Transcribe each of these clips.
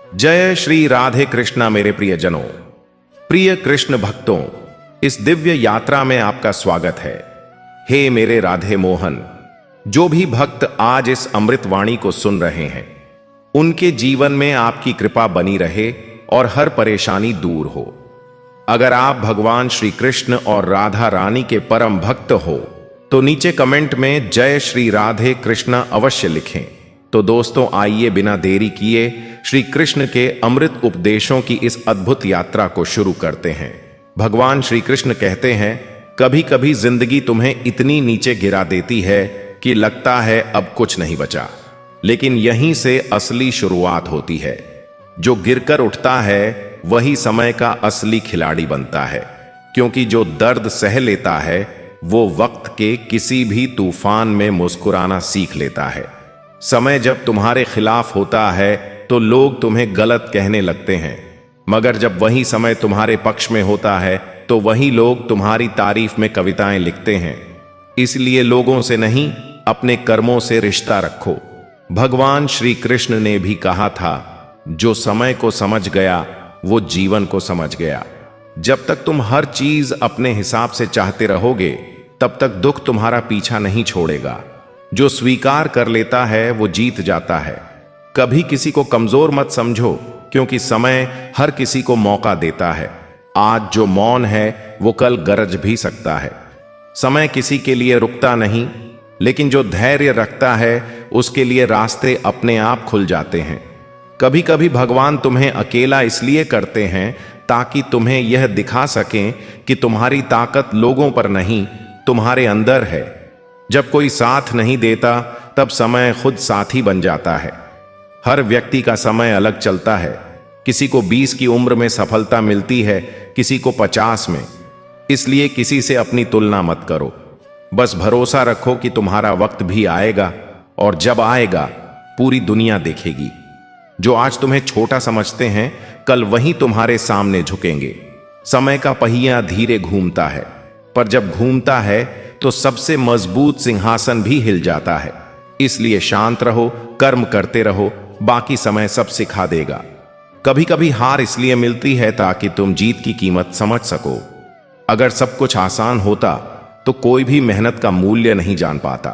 जय श्री राधे कृष्णा मेरे प्रियजनों, प्रिय कृष्ण भक्तों, इस दिव्य यात्रा में आपका स्वागत है। हे मेरे राधे मोहन, जो भी भक्त आज इस अमृत वाणी को सुन रहे हैं, उनके जीवन में आपकी कृपा बनी रहे और हर परेशानी दूर हो। अगर आप भगवान श्री कृष्ण और राधा रानी के परम भक्त हो तो नीचे कमेंट में जय श्री राधे कृष्णा अवश्य लिखें। तो दोस्तों, आइए बिना देरी किए श्री कृष्ण के अमृत उपदेशों की इस अद्भुत यात्रा को शुरू करते हैं। भगवान श्री कृष्ण कहते हैं, कभी कभी जिंदगी तुम्हें इतनी नीचे गिरा देती है कि लगता है अब कुछ नहीं बचा, लेकिन यहीं से असली शुरुआत होती है। जो गिरकर उठता है वही समय का असली खिलाड़ी बनता है, क्योंकि जो दर्द सह लेता है वो वक्त के किसी भी तूफान में मुस्कुराना सीख लेता है। समय जब तुम्हारे खिलाफ होता है तो लोग तुम्हें गलत कहने लगते हैं, मगर जब वही समय तुम्हारे पक्ष में होता है तो वही लोग तुम्हारी तारीफ में कविताएं लिखते हैं। इसलिए लोगों से नहीं, अपने कर्मों से रिश्ता रखो। भगवान श्री कृष्ण ने भी कहा था, जो समय को समझ गया वो जीवन को समझ गया। जब तक तुम हर चीज अपने हिसाब से चाहते रहोगे, तब तक दुख तुम्हारा पीछा नहीं छोड़ेगा। जो स्वीकार कर लेता है वो जीत जाता है। कभी किसी को कमजोर मत समझो, क्योंकि समय हर किसी को मौका देता है। आज जो मौन है वो कल गरज भी सकता है। समय किसी के लिए रुकता नहीं, लेकिन जो धैर्य रखता है उसके लिए रास्ते अपने आप खुल जाते हैं। कभी कभी भगवान तुम्हें अकेला इसलिए करते हैं ताकि तुम्हें यह दिखा सकें कि तुम्हारी ताकत लोगों पर नहीं, तुम्हारे अंदर है। जब कोई साथ नहीं देता तब समय खुद साथी बन जाता है। हर व्यक्ति का समय अलग चलता है। किसी को 20 की उम्र में सफलता मिलती है, किसी को 50 में। इसलिए किसी से अपनी तुलना मत करो। बस भरोसा रखो कि तुम्हारा वक्त भी आएगा, और जब आएगा पूरी दुनिया देखेगी। जो आज तुम्हें छोटा समझते हैं, कल वही तुम्हारे सामने झुकेंगे। समय का पहिया धीरे घूमता है, पर जब घूमता है तो सबसे मजबूत सिंहासन भी हिल जाता है। इसलिए शांत रहो, कर्म करते रहो, बाकी समय सब सिखा देगा। कभी कभी हार इसलिए मिलती है ताकि तुम जीत की कीमत समझ सको। अगर सब कुछ आसान होता तो कोई भी मेहनत का मूल्य नहीं जान पाता।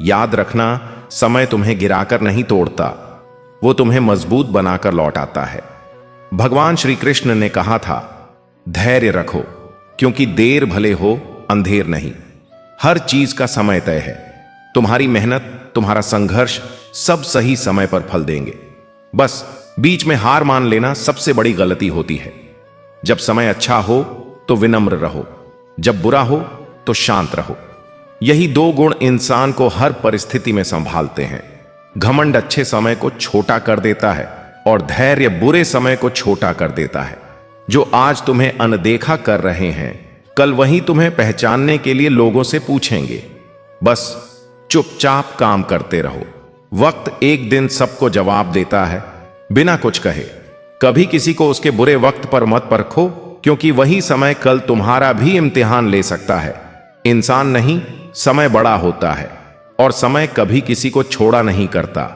याद रखना, समय तुम्हें गिराकर नहीं तोड़ता, वो तुम्हें मजबूत बनाकर लौट आता है। भगवान श्री कृष्ण ने कहा था, धैर्य रखो, क्योंकि देर भले हो, अंधेर नहीं। हर चीज का समय तय है। तुम्हारी मेहनत, तुम्हारा संघर्ष सब सही समय पर फल देंगे। बस बीच में हार मान लेना सबसे बड़ी गलती होती है। जब समय अच्छा हो तो विनम्र रहो, जब बुरा हो तो शांत रहो। यही 2 गुण इंसान को हर परिस्थिति में संभालते हैं। घमंड अच्छे समय को छोटा कर देता है और धैर्य बुरे समय को छोटा कर देता है। जो आज तुम्हें अनदेखा कर रहे हैं, कल वही तुम्हें पहचानने के लिए लोगों से पूछेंगे। बस चुपचाप काम करते रहो। वक्त एक दिन सबको जवाब देता है, बिना कुछ कहे। कभी किसी को उसके बुरे वक्त पर मत परखो, क्योंकि वही समय कल तुम्हारा भी इम्तिहान ले सकता है। इंसान नहीं, समय बड़ा होता है, और समय कभी किसी को छोड़ा नहीं करता।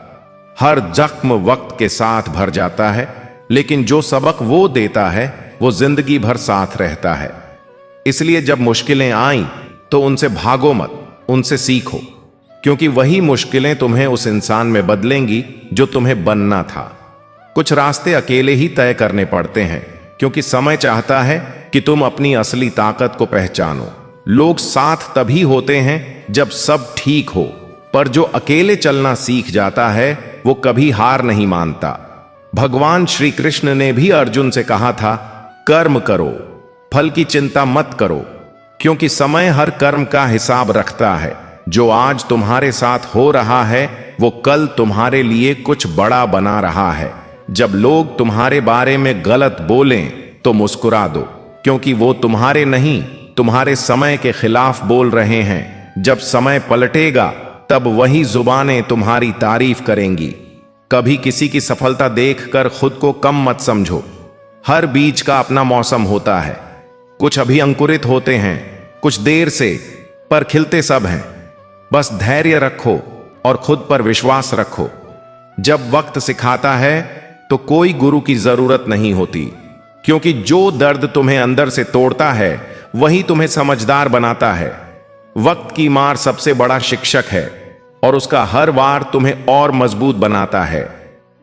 हर जख्म वक्त के साथ भर जाता है, लेकिन जो सबक वो देता है वो जिंदगी भर साथ रहता है। इसलिए जब मुश्किलें आईं तो उनसे भागो मत, उनसे सीखो, क्योंकि वही मुश्किलें तुम्हें उस इंसान में बदलेंगी जो तुम्हें बनना था। कुछ रास्ते अकेले ही तय करने पड़ते हैं, क्योंकि समय चाहता है कि तुम अपनी असली ताकत को पहचानो। लोग साथ तभी होते हैं जब सब ठीक हो, पर जो अकेले चलना सीख जाता है वो कभी हार नहीं मानता। भगवान श्री कृष्ण ने भी अर्जुन से कहा था, कर्म करो, फल की चिंता मत करो, क्योंकि समय हर कर्म का हिसाब रखता है। जो आज तुम्हारे साथ हो रहा है वो कल तुम्हारे लिए कुछ बड़ा बना रहा है। जब लोग तुम्हारे बारे में गलत बोलें तो मुस्कुरा दो, क्योंकि वो तुम्हारे नहीं, तुम्हारे समय के खिलाफ बोल रहे हैं। जब समय पलटेगा तब वही जुबानें तुम्हारी तारीफ करेंगी। कभी किसी की सफलता देखकर खुद को कम मत समझो। हर बीज का अपना मौसम होता है। कुछ अभी अंकुरित होते हैं, कुछ देर से, पर खिलते सब हैं। बस धैर्य रखो और खुद पर विश्वास रखो। जब वक्त सिखाता है तो कोई गुरु की जरूरत नहीं होती, क्योंकि जो दर्द तुम्हें अंदर से तोड़ता है वही तुम्हें समझदार बनाता है। वक्त की मार सबसे बड़ा शिक्षक है और उसका हर वार तुम्हें और मजबूत बनाता है।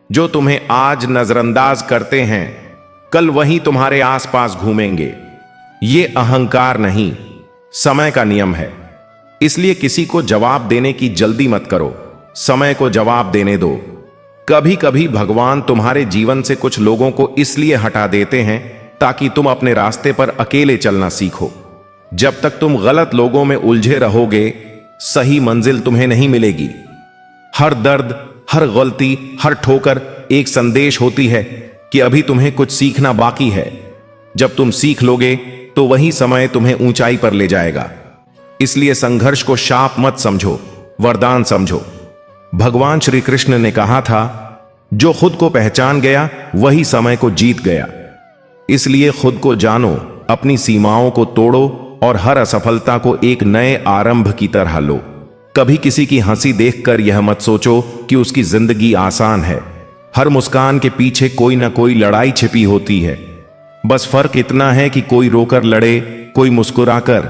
जो तुम्हें आज नजरअंदाज करते हैं कल वही तुम्हारे आसपास घूमेंगे। ये अहंकार नहीं, समय का नियम है। इसलिए किसी को जवाब देने की जल्दी मत करो, समय को जवाब देने दो। कभी कभी भगवान तुम्हारे जीवन से कुछ लोगों को इसलिए हटा देते हैं ताकि तुम अपने रास्ते पर अकेले चलना सीखो। जब तक तुम गलत लोगों में उलझे रहोगे सही मंजिल तुम्हें नहीं मिलेगी। हर दर्द, हर गलती, हर ठोकर एक संदेश होती है कि अभी तुम्हें कुछ सीखना बाकी है। जब तुम सीख लोगे तो वही समय तुम्हें ऊंचाई पर ले जाएगा। इसलिए संघर्ष को शाप मत समझो, वरदान समझो। भगवान श्री कृष्ण ने कहा था, जो खुद को पहचान गया वही समय को जीत गया। इसलिए खुद को जानो, अपनी सीमाओं को तोड़ो और हर असफलता को एक नए आरंभ की तरह लो। कभी किसी की हंसी देखकर यह मत सोचो कि उसकी जिंदगी आसान है। हर मुस्कान के पीछे कोई ना कोई लड़ाई छिपी होती है। बस फर्क इतना है कि कोई रोकर लड़े, कोई मुस्कुराकर।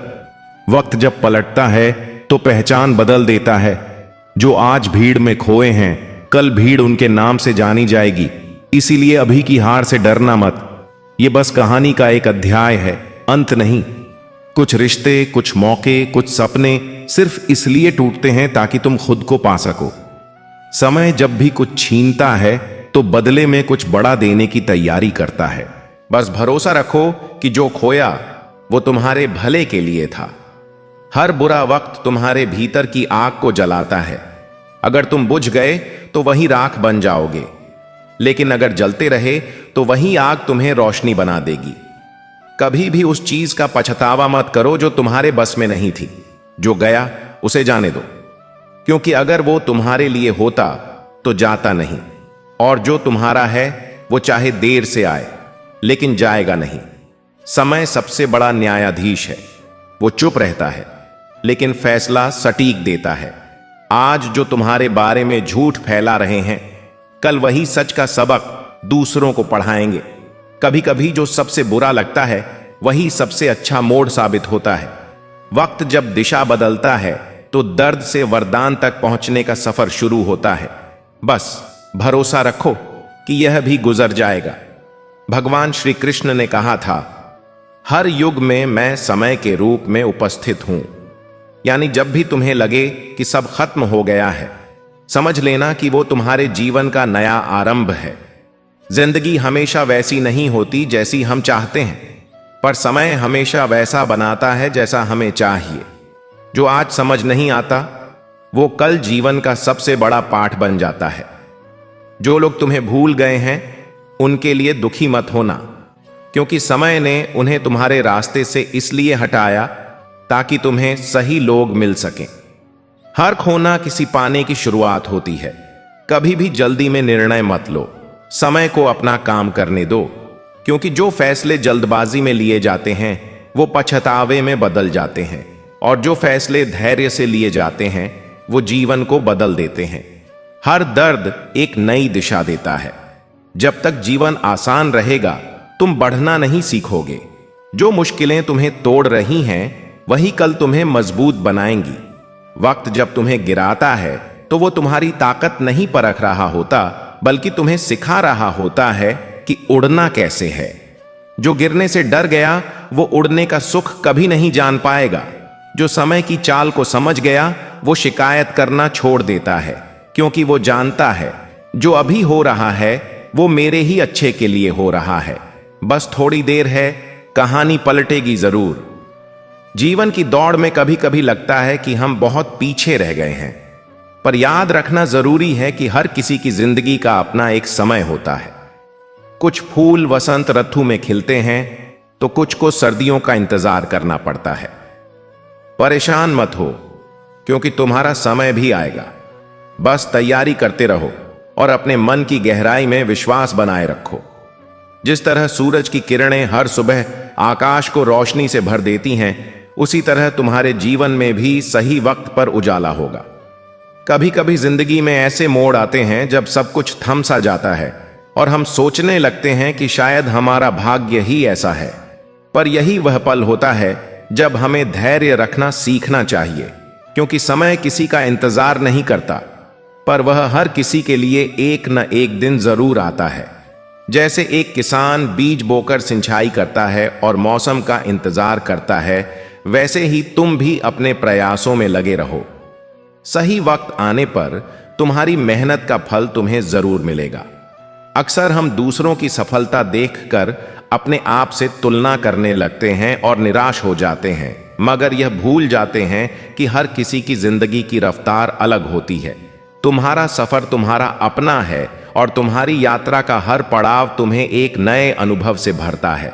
वक्त जब पलटता है तो पहचान बदल देता है। जो आज भीड़ में खोए हैं कल भीड़ उनके नाम से जानी जाएगी। इसीलिए अभी की हार से डरना मत। ये बस कहानी का एक अध्याय है, अंत नहीं। कुछ रिश्ते, कुछ मौके, कुछ सपने सिर्फ इसलिए टूटते हैं ताकि तुम खुद को पा सको। समय जब भी कुछ छीनता है तो बदले में कुछ बड़ा देने की तैयारी करता है। बस भरोसा रखो कि जो खोया वो तुम्हारे भले के लिए था। हर बुरा वक्त तुम्हारे भीतर की आग को जलाता है। अगर तुम बुझ गए तो वही राख बन जाओगे, लेकिन अगर जलते रहे तो वही आग तुम्हें रोशनी बना देगी। कभी भी उस चीज का पछतावा मत करो जो तुम्हारे बस में नहीं थी। जो गया उसे जाने दो, क्योंकि अगर वो तुम्हारे लिए होता तो जाता नहीं, और जो तुम्हारा है वो चाहे देर से आए लेकिन जाएगा नहीं। समय सबसे बड़ा न्यायाधीश है। वो चुप रहता है लेकिन फैसला सटीक देता है। आज जो तुम्हारे बारे में झूठ फैला रहे हैं कल वही सच का सबक दूसरों को पढ़ाएंगे। कभी कभी जो सबसे बुरा लगता है वही सबसे अच्छा मोड़ साबित होता है। वक्त जब दिशा बदलता है तो दर्द से वरदान तक पहुंचने का सफर शुरू होता है। बस भरोसा रखो कि यह भी गुजर जाएगा। भगवान श्री कृष्ण ने कहा था, हर युग में मैं समय के रूप में उपस्थित हूं। यानी जब भी तुम्हें लगे कि सब खत्म हो गया है, समझ लेना कि वो तुम्हारे जीवन का नया आरंभ है। जिंदगी हमेशा वैसी नहीं होती जैसी हम चाहते हैं, पर समय हमेशा वैसा बनाता है जैसा हमें चाहिए। जो आज समझ नहीं आता वो कल जीवन का सबसे बड़ा पाठ बन जाता है। जो लोग तुम्हें भूल गए हैं उनके लिए दुखी मत होना, क्योंकि समय ने उन्हें तुम्हारे रास्ते से इसलिए हटाया ताकि तुम्हें सही लोग मिल सकें। हर खोना किसी पाने की शुरुआत होती है। कभी भी जल्दी में निर्णय मत लो, समय को अपना काम करने दो, क्योंकि जो फैसले जल्दबाजी में लिए जाते हैं वो पछतावे में बदल जाते हैं, और जो फैसले धैर्य से लिए जाते हैं वो जीवन को बदल देते हैं। हर दर्द एक नई दिशा देता है। जब तक जीवन आसान रहेगा तुम बढ़ना नहीं सीखोगे। जो मुश्किलें तुम्हें तोड़ रही हैं वही कल तुम्हें मजबूत बनाएंगी। वक्त जब तुम्हें गिराता है तो वो तुम्हारी ताकत नहीं परख रहा होता, बल्कि तुम्हें सिखा रहा होता है कि उड़ना कैसे है। जो गिरने से डर गया वो उड़ने का सुख कभी नहीं जान पाएगा। जो समय की चाल को समझ गया वो शिकायत करना छोड़ देता है, क्योंकि वो जानता है जो अभी हो रहा है वो मेरे ही अच्छे के लिए हो रहा है। बस थोड़ी देर है, कहानी पलटेगी जरूर। जीवन की दौड़ में कभी कभी लगता है कि हम बहुत पीछे रह गए हैं, पर याद रखना जरूरी है कि हर किसी की जिंदगी का अपना एक समय होता है। कुछ फूल वसंत ऋतु में खिलते हैं तो कुछ को सर्दियों का इंतजार करना पड़ता है। परेशान मत हो, क्योंकि तुम्हारा समय भी आएगा। बस तैयारी करते रहो और अपने मन की गहराई में विश्वास बनाए रखो। जिस तरह सूरज की किरणें हर सुबह आकाश को रोशनी से भर देती हैं, उसी तरह तुम्हारे जीवन में भी सही वक्त पर उजाला होगा। कभी कभी जिंदगी में ऐसे मोड़ आते हैं जब सब कुछ थम सा जाता है, और हम सोचने लगते हैं कि शायद हमारा भाग्य ही ऐसा है। पर यही वह पल होता है जब हमें धैर्य रखना सीखना चाहिए, क्योंकि समय किसी का इंतजार नहीं करता, पर वह हर किसी के लिए एक न एक दिन जरूर आता है। जैसे एक किसान बीज बोकर सिंचाई करता है और मौसम का इंतजार करता है, वैसे ही तुम भी अपने प्रयासों में लगे रहो। सही वक्त आने पर तुम्हारी मेहनत का फल तुम्हें जरूर मिलेगा। अक्सर हम दूसरों की सफलता देखकर अपने आप से तुलना करने लगते हैं और निराश हो जाते हैं, मगर यह भूल जाते हैं कि हर किसी की जिंदगी की रफ्तार अलग होती है। तुम्हारा सफर तुम्हारा अपना है और तुम्हारी यात्रा का हर पड़ाव तुम्हें एक नए अनुभव से भरता है।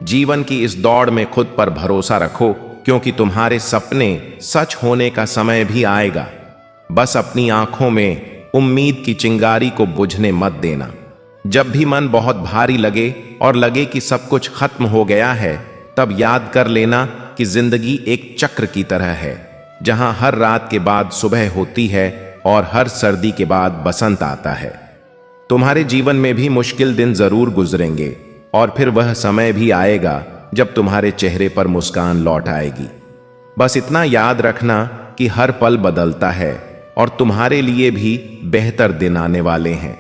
जीवन की इस दौड़ में खुद पर भरोसा रखो, क्योंकि तुम्हारे सपने सच होने का समय भी आएगा। बस अपनी आंखों में उम्मीद की चिंगारी को बुझने मत देना। जब भी मन बहुत भारी लगे और लगे कि सब कुछ खत्म हो गया है, तब याद कर लेना कि जिंदगी एक चक्र की तरह है, जहां हर रात के बाद सुबह होती है और हर सर्दी के बाद बसंत आता है। तुम्हारे जीवन में भी मुश्किल दिन जरूर गुजरेंगे और फिर वह समय भी आएगा जब तुम्हारे चेहरे पर मुस्कान लौट आएगी। बस इतना याद रखना कि हर पल बदलता है और तुम्हारे लिए भी बेहतर दिन आने वाले हैं।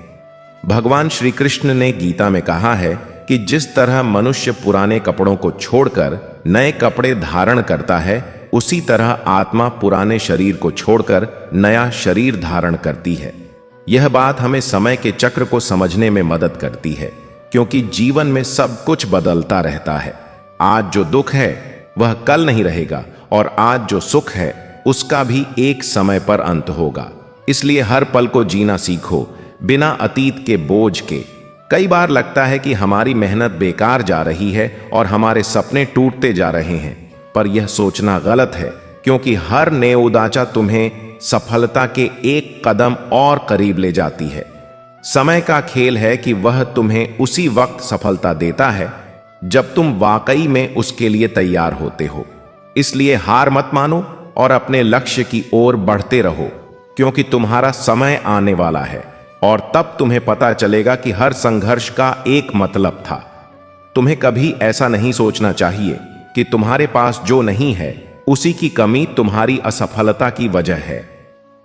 भगवान श्री कृष्ण ने गीता में कहा है कि जिस तरह मनुष्य पुराने कपड़ों को छोड़कर नए कपड़े धारण करता है, उसी तरह आत्मा पुराने शरीर को छोड़कर नया शरीर धारण करती है। यह बात हमें समय के चक्र को समझने में मदद करती है, क्योंकि जीवन में सब कुछ बदलता रहता है। आज जो दुख है वह कल नहीं रहेगा, और आज जो सुख है उसका भी एक समय पर अंत होगा। इसलिए हर पल को जीना सीखो, बिना अतीत के बोझ के। कई बार लगता है कि हमारी मेहनत बेकार जा रही है और हमारे सपने टूटते जा रहे हैं, पर यह सोचना गलत है, क्योंकि हर नेउदाचा तुम्हें सफलता के एक कदम और करीब ले जाती है। समय का खेल है कि वह तुम्हें उसी वक्त सफलता देता है जब तुम वाकई में उसके लिए तैयार होते हो। इसलिए हार मत मानो और अपने लक्ष्य की ओर बढ़ते रहो, क्योंकि तुम्हारा समय आने वाला है और तब तुम्हें पता चलेगा कि हर संघर्ष का एक मतलब था। तुम्हें कभी ऐसा नहीं सोचना चाहिए कि तुम्हारे पास जो नहीं है उसी की कमी तुम्हारी असफलता की वजह है।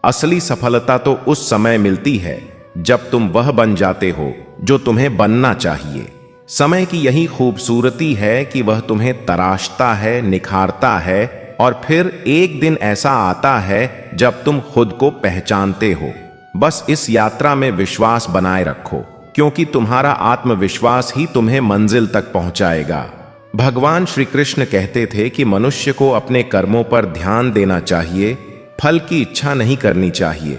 असली सफलता तो उस समय मिलती है जब तुम वह बन जाते हो जो तुम्हें बनना चाहिए। समय की यही खूबसूरती है कि वह तुम्हें तराशता है, निखारता है, और फिर एक दिन ऐसा आता है जब तुम खुद को पहचानते हो। बस इस यात्रा में विश्वास बनाए रखो, क्योंकि तुम्हारा आत्मविश्वास ही तुम्हें मंजिल तक पहुंचाएगा। भगवान श्री कृष्ण कहते थे कि मनुष्य को अपने कर्मों पर ध्यान देना चाहिए, फल की इच्छा नहीं करनी चाहिए।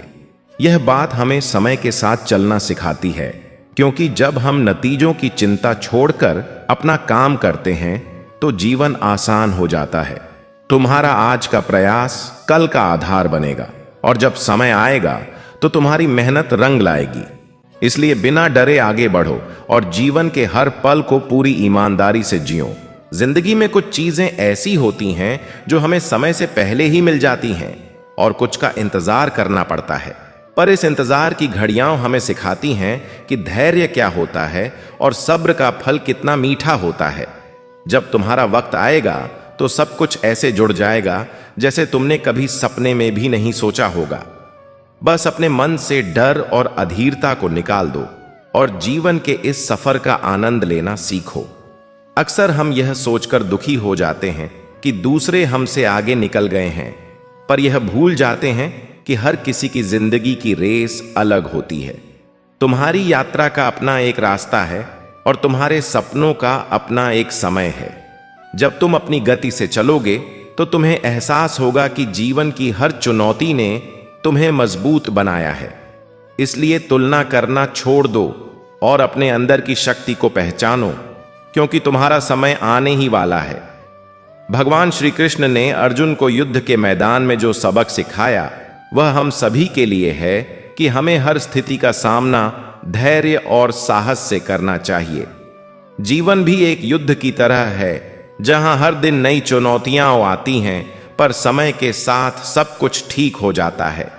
यह बात हमें समय के साथ चलना सिखाती है, क्योंकि जब हम नतीजों की चिंता छोड़कर अपना काम करते हैं तो जीवन आसान हो जाता है। तुम्हारा आज का प्रयास कल का आधार बनेगा, और जब समय आएगा तो तुम्हारी मेहनत रंग लाएगी। इसलिए बिना डरे आगे बढ़ो और जीवन के हर पल को पूरी ईमानदारी से जियो। जिंदगी में कुछ चीजें ऐसी होती हैं जो हमें समय से पहले ही मिल जाती हैं, और कुछ का इंतजार करना पड़ता है। पर इस इंतजार की घड़ियां हमें सिखाती हैं कि धैर्य क्या होता है और सब्र का फल कितना मीठा होता है। जब तुम्हारा वक्त आएगा तो सब कुछ ऐसे जुड़ जाएगा जैसे तुमने कभी सपने में भी नहीं सोचा होगा। बस अपने मन से डर और अधीरता को निकाल दो और जीवन के इस सफर का आनंद लेना सीखो। अक्सर हम यह सोचकर दुखी हो जाते हैं कि दूसरे हमसे आगे निकल गए हैं, पर यह भूल जाते हैं कि हर किसी की जिंदगी की रेस अलग होती है। तुम्हारी यात्रा का अपना एक रास्ता है और तुम्हारे सपनों का अपना एक समय है। जब तुम अपनी गति से चलोगे तो तुम्हें एहसास होगा कि जीवन की हर चुनौती ने तुम्हें मजबूत बनाया है। इसलिए तुलना करना छोड़ दो और अपने अंदर की शक्ति को पहचानो, क्योंकि तुम्हारा समय आने ही वाला है। भगवान श्री कृष्ण ने अर्जुन को युद्ध के मैदान में जो सबक सिखाया वह हम सभी के लिए है कि हमें हर स्थिति का सामना धैर्य और साहस से करना चाहिए। जीवन भी एक युद्ध की तरह है, जहां हर दिन नई चुनौतियां आती हैं, पर समय के साथ सब कुछ ठीक हो जाता है।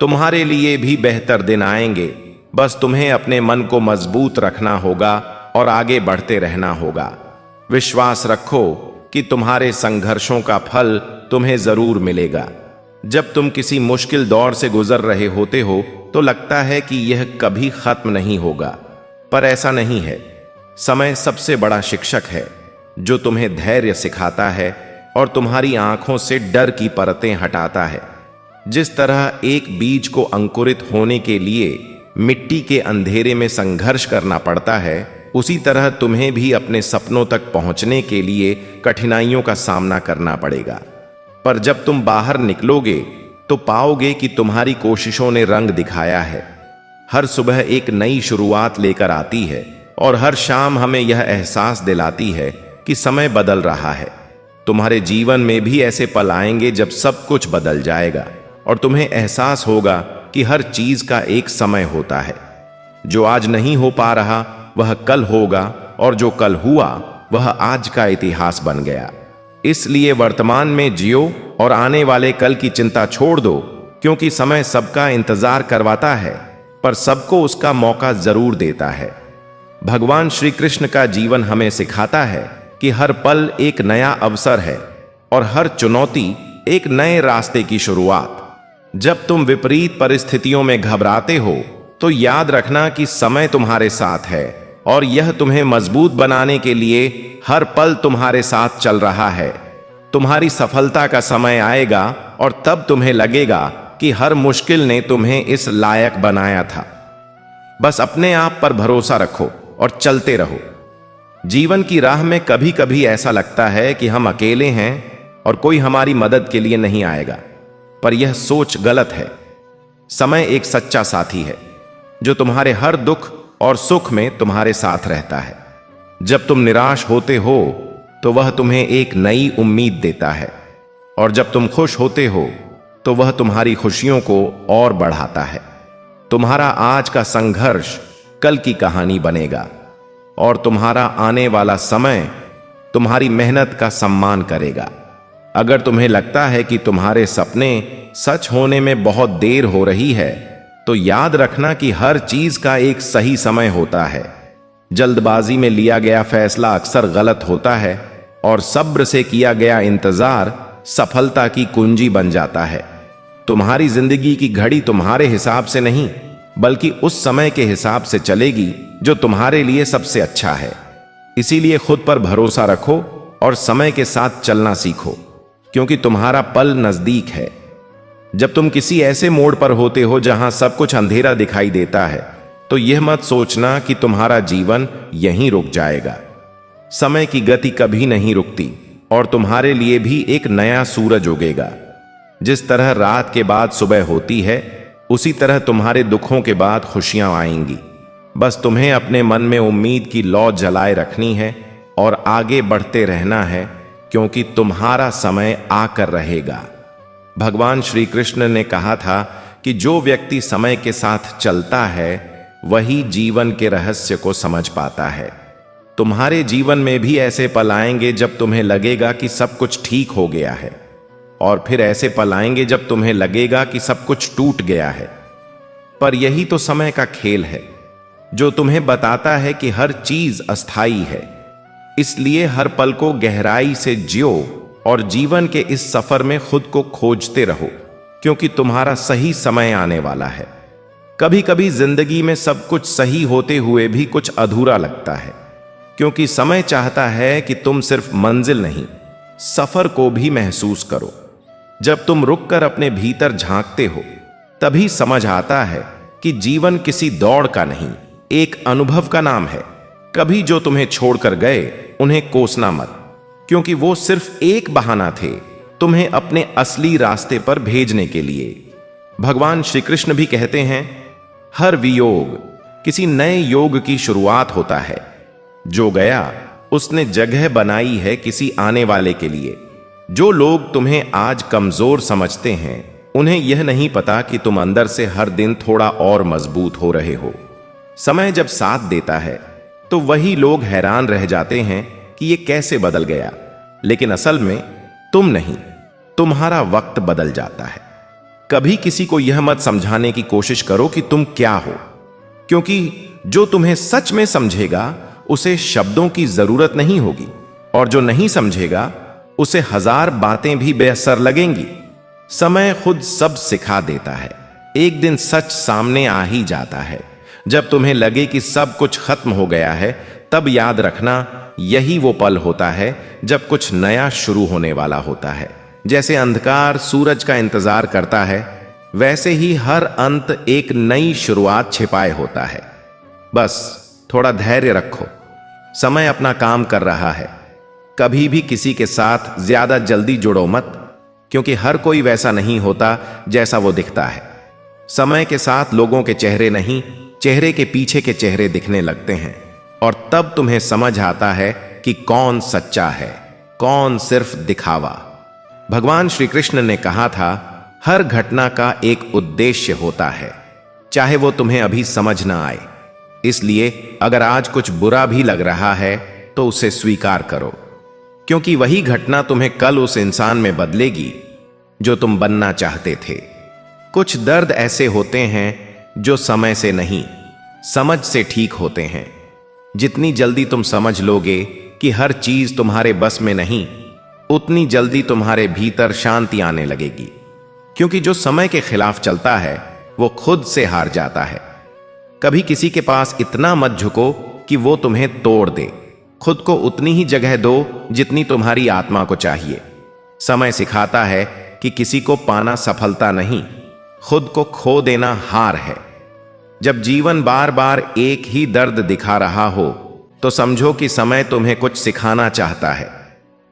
तुम्हारे लिए भी बेहतर दिन आएंगे, बस तुम्हें अपने मन को मजबूत रखना होगा और आगे बढ़ते रहना होगा। विश्वास रखो कि तुम्हारे संघर्षों का फल तुम्हें जरूर मिलेगा। जब तुम किसी मुश्किल दौर से गुजर रहे होते हो तो लगता है कि यह कभी खत्म नहीं होगा, पर ऐसा नहीं है। समय सबसे बड़ा शिक्षक है जो तुम्हें धैर्य सिखाता है और तुम्हारी आंखों से डर की परतें हटाता है। जिस तरह एक बीज को अंकुरित होने के लिए मिट्टी के अंधेरे में संघर्ष करना पड़ता है, उसी तरह तुम्हें भी अपने सपनों तक पहुंचने के लिए कठिनाइयों का सामना करना पड़ेगा। पर जब तुम बाहर निकलोगे तो पाओगे कि तुम्हारी कोशिशों ने रंग दिखाया है। हर सुबह एक नई शुरुआत लेकर आती है और हर शाम हमें यह एहसास दिलाती है कि समय बदल रहा है। तुम्हारे जीवन में भी ऐसे पल आएंगे जब सब कुछ बदल जाएगा और तुम्हें एहसास होगा कि हर चीज का एक समय होता है। जो आज नहीं हो पा रहा वह कल होगा और जो कल हुआ वह आज का इतिहास बन गया। इसलिए वर्तमान में जियो और आने वाले कल की चिंता छोड़ दो, क्योंकि समय सबका इंतजार करवाता है पर सबको उसका मौका जरूर देता है। भगवान श्री कृष्ण का जीवन हमें सिखाता है कि हर पल एक नया अवसर है और हर चुनौती एक नए रास्ते की शुरुआत। जब तुम विपरीत परिस्थितियों में घबराते हो तो याद रखना कि समय तुम्हारे साथ है और यह तुम्हें मजबूत बनाने के लिए हर पल तुम्हारे साथ चल रहा है। तुम्हारी सफलता का समय आएगा और तब तुम्हें लगेगा कि हर मुश्किल ने तुम्हें इस लायक बनाया था। बस अपने आप पर भरोसा रखो और चलते रहो। जीवन की राह में कभी कभी ऐसा लगता है कि हम अकेले हैं और कोई हमारी मदद के लिए नहीं आएगा, पर यह सोच गलत है। समय एक सच्चा साथी है जो तुम्हारे हर दुख और सुख में तुम्हारे साथ रहता है। जब तुम निराश होते हो तो वह तुम्हें एक नई उम्मीद देता है, और जब तुम खुश होते हो तो वह तुम्हारी खुशियों को और बढ़ाता है। तुम्हारा आज का संघर्ष कल की कहानी बनेगा और तुम्हारा आने वाला समय तुम्हारी मेहनत का सम्मान करेगा। अगर तुम्हें लगता है कि तुम्हारे सपने सच होने में बहुत देर हो रही है तो याद रखना कि हर चीज का एक सही समय होता है। जल्दबाजी में लिया गया फैसला अक्सर गलत होता है और सब्र से किया गया इंतजार सफलता की कुंजी बन जाता है। तुम्हारी जिंदगी की घड़ी तुम्हारे हिसाब से नहीं बल्कि उस समय के हिसाब से चलेगी जो तुम्हारे लिए सबसे अच्छा है। इसीलिए खुद पर भरोसा रखो और समय के साथ चलना सीखो, क्योंकि तुम्हारा पल नजदीक है। जब तुम किसी ऐसे मोड़ पर होते हो जहां सब कुछ अंधेरा दिखाई देता है तो यह मत सोचना कि तुम्हारा जीवन यहीं रुक जाएगा। समय की गति कभी नहीं रुकती और तुम्हारे लिए भी एक नया सूरज उगेगा। जिस तरह रात के बाद सुबह होती है उसी तरह तुम्हारे दुखों के बाद खुशियां आएंगी। बस तुम्हें अपने मन में उम्मीद की लौ जलाए रखनी है और आगे बढ़ते रहना है, क्योंकि तुम्हारा समय आकर रहेगा। भगवान श्री कृष्ण ने कहा था कि जो व्यक्ति समय के साथ चलता है वही जीवन के रहस्य को समझ पाता है। तुम्हारे जीवन में भी ऐसे पल आएंगे जब तुम्हें लगेगा कि सब कुछ ठीक हो गया है, और फिर ऐसे पल आएंगे जब तुम्हें लगेगा कि सब कुछ टूट गया है। पर यही तो समय का खेल है जो तुम्हें बताता है कि हर चीज अस्थाई है। इसलिए हर पल को गहराई से जियो और जीवन के इस सफर में खुद को खोजते रहो, क्योंकि तुम्हारा सही समय आने वाला है। कभी कभी जिंदगी में सब कुछ सही होते हुए भी कुछ अधूरा लगता है, क्योंकि समय चाहता है कि तुम सिर्फ मंजिल नहीं सफर को भी महसूस करो। जब तुम रुककर अपने भीतर झांकते हो तभी समझ आता है कि जीवन किसी दौड़ का नहीं, एक अनुभव का नाम है। कभी जो तुम्हें छोड़कर गए उन्हें कोसना मत, क्योंकि वो सिर्फ एक बहाना थे तुम्हें अपने असली रास्ते पर भेजने के लिए। भगवान श्री कृष्ण भी कहते हैं, हर वियोग किसी नए योग की शुरुआत होता है। जो गया उसने जगह बनाई है किसी आने वाले के लिए। जो लोग तुम्हें आज कमजोर समझते हैं उन्हें यह नहीं पता कि तुम अंदर से हर दिन थोड़ा और मजबूत हो रहे हो। समय जब साथ देता है तो वही लोग हैरान रह जाते हैं कि ये कैसे बदल गया, लेकिन असल में तुम नहीं, तुम्हारा वक्त बदल जाता है। कभी किसी को यह मत समझाने की कोशिश करो कि तुम क्या हो। क्योंकि जो तुम्हें सच में समझेगा उसे शब्दों की जरूरत नहीं होगी, और जो नहीं समझेगा उसे 1000 बातें भी बेअसर लगेंगी। समय खुद सब सिखा देता है। एक दिन सच सामने आ ही जाता है। जब तुम्हें लगे कि सब कुछ खत्म हो गया है, तब याद रखना यही वो पल होता है जब कुछ नया शुरू होने वाला होता है। जैसे अंधकार सूरज का इंतजार करता है, वैसे ही हर अंत एक नई शुरुआत छिपाए होता है। बस थोड़ा धैर्य रखो, समय अपना काम कर रहा है। कभी भी किसी के साथ ज्यादा जल्दी जुड़ो मत, क्योंकि हर कोई वैसा नहीं होता जैसा वो दिखता है। समय के साथ लोगों के चेहरे नहीं, चेहरे के पीछे के चेहरे दिखने लगते हैं, और तब तुम्हें समझ आता है कि कौन सच्चा है, कौन सिर्फ दिखावा। भगवान श्री कृष्ण ने कहा था, हर घटना का एक उद्देश्य होता है, चाहे वो तुम्हें अभी समझ ना आए। इसलिए अगर आज कुछ बुरा भी लग रहा है तो उसे स्वीकार करो, क्योंकि वही घटना तुम्हें कल उस इंसान में बदलेगी जो तुम बनना चाहते थे। कुछ दर्द ऐसे होते हैं जो समय से नहीं, समझ से ठीक होते हैं। जितनी जल्दी तुम समझ लोगे कि हर चीज तुम्हारे बस में नहीं, उतनी जल्दी तुम्हारे भीतर शांति आने लगेगी। क्योंकि जो समय के खिलाफ चलता है वो खुद से हार जाता है। कभी किसी के पास इतना मत झुको कि वो तुम्हें तोड़ दे। खुद को उतनी ही जगह दो जितनी तुम्हारी आत्मा को चाहिए। समय सिखाता है कि किसी को पाना सफलता नहीं, खुद को खो देना हार है। जब जीवन बार बार एक ही दर्द दिखा रहा हो तो समझो कि समय तुम्हें कुछ सिखाना चाहता है।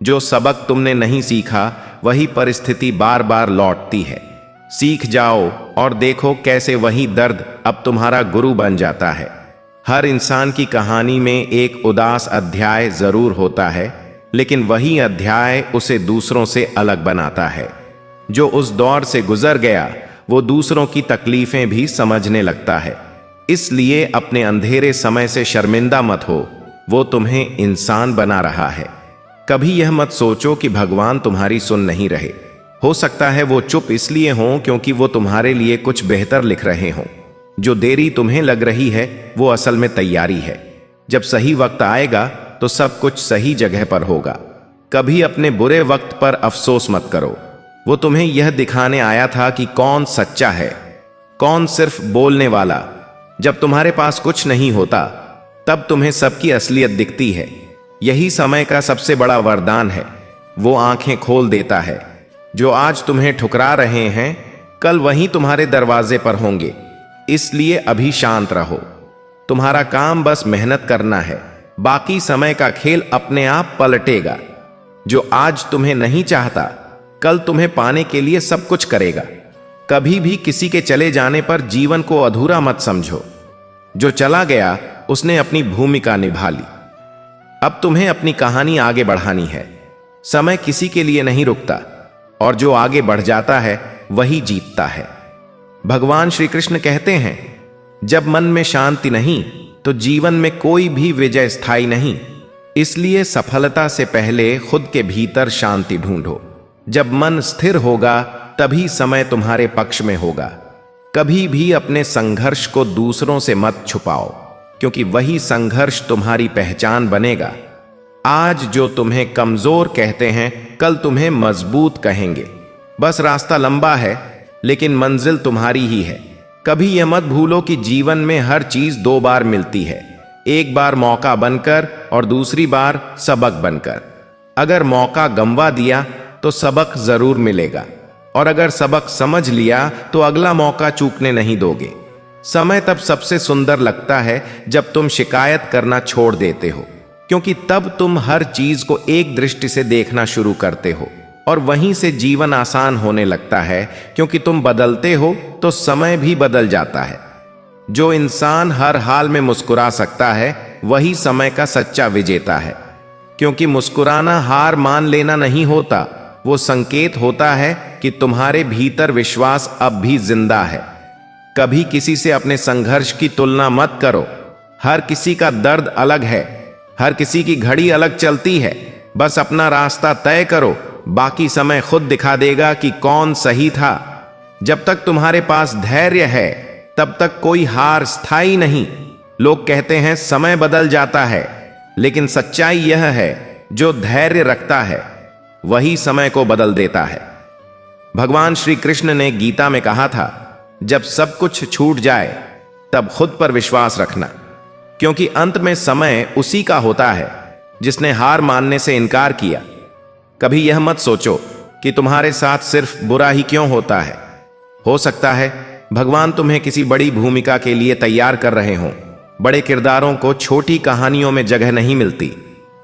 जो सबक तुमने नहीं सीखा वही परिस्थिति बार बार लौटती है। सीख जाओ और देखो कैसे वही दर्द अब तुम्हारा गुरु बन जाता है। हर इंसान की कहानी में एक उदास अध्याय जरूर होता है, लेकिन वही अध्याय उसे दूसरों से अलग बनाता है। जो उस दौर से गुजर गया वो दूसरों की तकलीफें भी समझने लगता है। इसलिए अपने अंधेरे समय से शर्मिंदा मत हो, वो तुम्हें इंसान बना रहा है। कभी यह मत सोचो कि भगवान तुम्हारी सुन नहीं रहे। हो सकता है वो चुप इसलिए हों क्योंकि वो तुम्हारे लिए कुछ बेहतर लिख रहे हों। जो देरी तुम्हें लग रही है वो असल में तैयारी है। जब सही वक्त आएगा तो सब कुछ सही जगह पर होगा। कभी अपने बुरे वक्त पर अफसोस मत करो। वो तुम्हें यह दिखाने आया था कि कौन सच्चा है, कौन सिर्फ बोलने वाला। जब तुम्हारे पास कुछ नहीं होता तब तुम्हें सबकी असलियत दिखती है। यही समय का सबसे बड़ा वरदान है। वो आंखें खोल देता है। जो आज तुम्हें ठुकरा रहे हैं कल वहीं तुम्हारे दरवाजे पर होंगे। इसलिए अभी शांत रहो। तुम्हारा काम बस मेहनत करना है, बाकी समय का खेल अपने आप पलटेगा। जो आज तुम्हें नहीं चाहता कल तुम्हें पाने के लिए सब कुछ करेगा। कभी भी किसी के चले जाने पर जीवन को अधूरा मत समझो। जो चला गया उसने अपनी भूमिका निभा ली। अब तुम्हें अपनी कहानी आगे बढ़ानी है। समय किसी के लिए नहीं रुकता, और जो आगे बढ़ जाता है वही जीतता है। भगवान श्री कृष्ण कहते हैं, जब मन में शांति नहीं तो जीवन में कोई भी विजय स्थायी नहीं। इसलिए सफलता से पहले खुद के भीतर शांति ढूंढो। जब मन स्थिर होगा तभी समय तुम्हारे पक्ष में होगा। कभी भी अपने संघर्ष को दूसरों से मत छुपाओ, क्योंकि वही संघर्ष तुम्हारी पहचान बनेगा। आज जो तुम्हें कमजोर कहते हैं कल तुम्हें मजबूत कहेंगे। बस रास्ता लंबा है लेकिन मंजिल तुम्हारी ही है। कभी यह मत भूलो कि जीवन में हर चीज 2 बार मिलती है, एक बार मौका बनकर और दूसरी बार सबक बनकर। अगर मौका गंवा दिया तो सबक जरूर मिलेगा, और अगर सबक समझ लिया तो अगला मौका चूकने नहीं दोगे। समय तब सबसे सुंदर लगता है जब तुम शिकायत करना छोड़ देते हो, क्योंकि तब तुम हर चीज को एक दृष्टि से देखना शुरू करते हो, और वहीं से जीवन आसान होने लगता है। क्योंकि तुम बदलते हो तो समय भी बदल जाता है। जो इंसान हर हाल में मुस्कुरा सकता है वही समय का सच्चा विजेता है। क्योंकि मुस्कुराना हार मान लेना नहीं होता, वो संकेत होता है कि तुम्हारे भीतर विश्वास अब भी जिंदा है। कभी किसी से अपने संघर्ष की तुलना मत करो। हर किसी का दर्द अलग है, हर किसी की घड़ी अलग चलती है। बस अपना रास्ता तय करो, बाकी समय खुद दिखा देगा कि कौन सही था। जब तक तुम्हारे पास धैर्य है तब तक कोई हार स्थायी नहीं। लोग कहते हैं समय बदल जाता है, लेकिन सच्चाई यह है जो धैर्य रखता है वही समय को बदल देता है। भगवान श्री कृष्ण ने गीता में कहा था, जब सब कुछ छूट जाए तब खुद पर विश्वास रखना, क्योंकि अंत में समय उसी का होता है जिसने हार मानने से इनकार किया। कभी यह मत सोचो कि तुम्हारे साथ सिर्फ बुरा ही क्यों होता है। हो सकता है भगवान तुम्हें किसी बड़ी भूमिका के लिए तैयार कर रहे हों। बड़े किरदारों को छोटी कहानियों में जगह नहीं मिलती।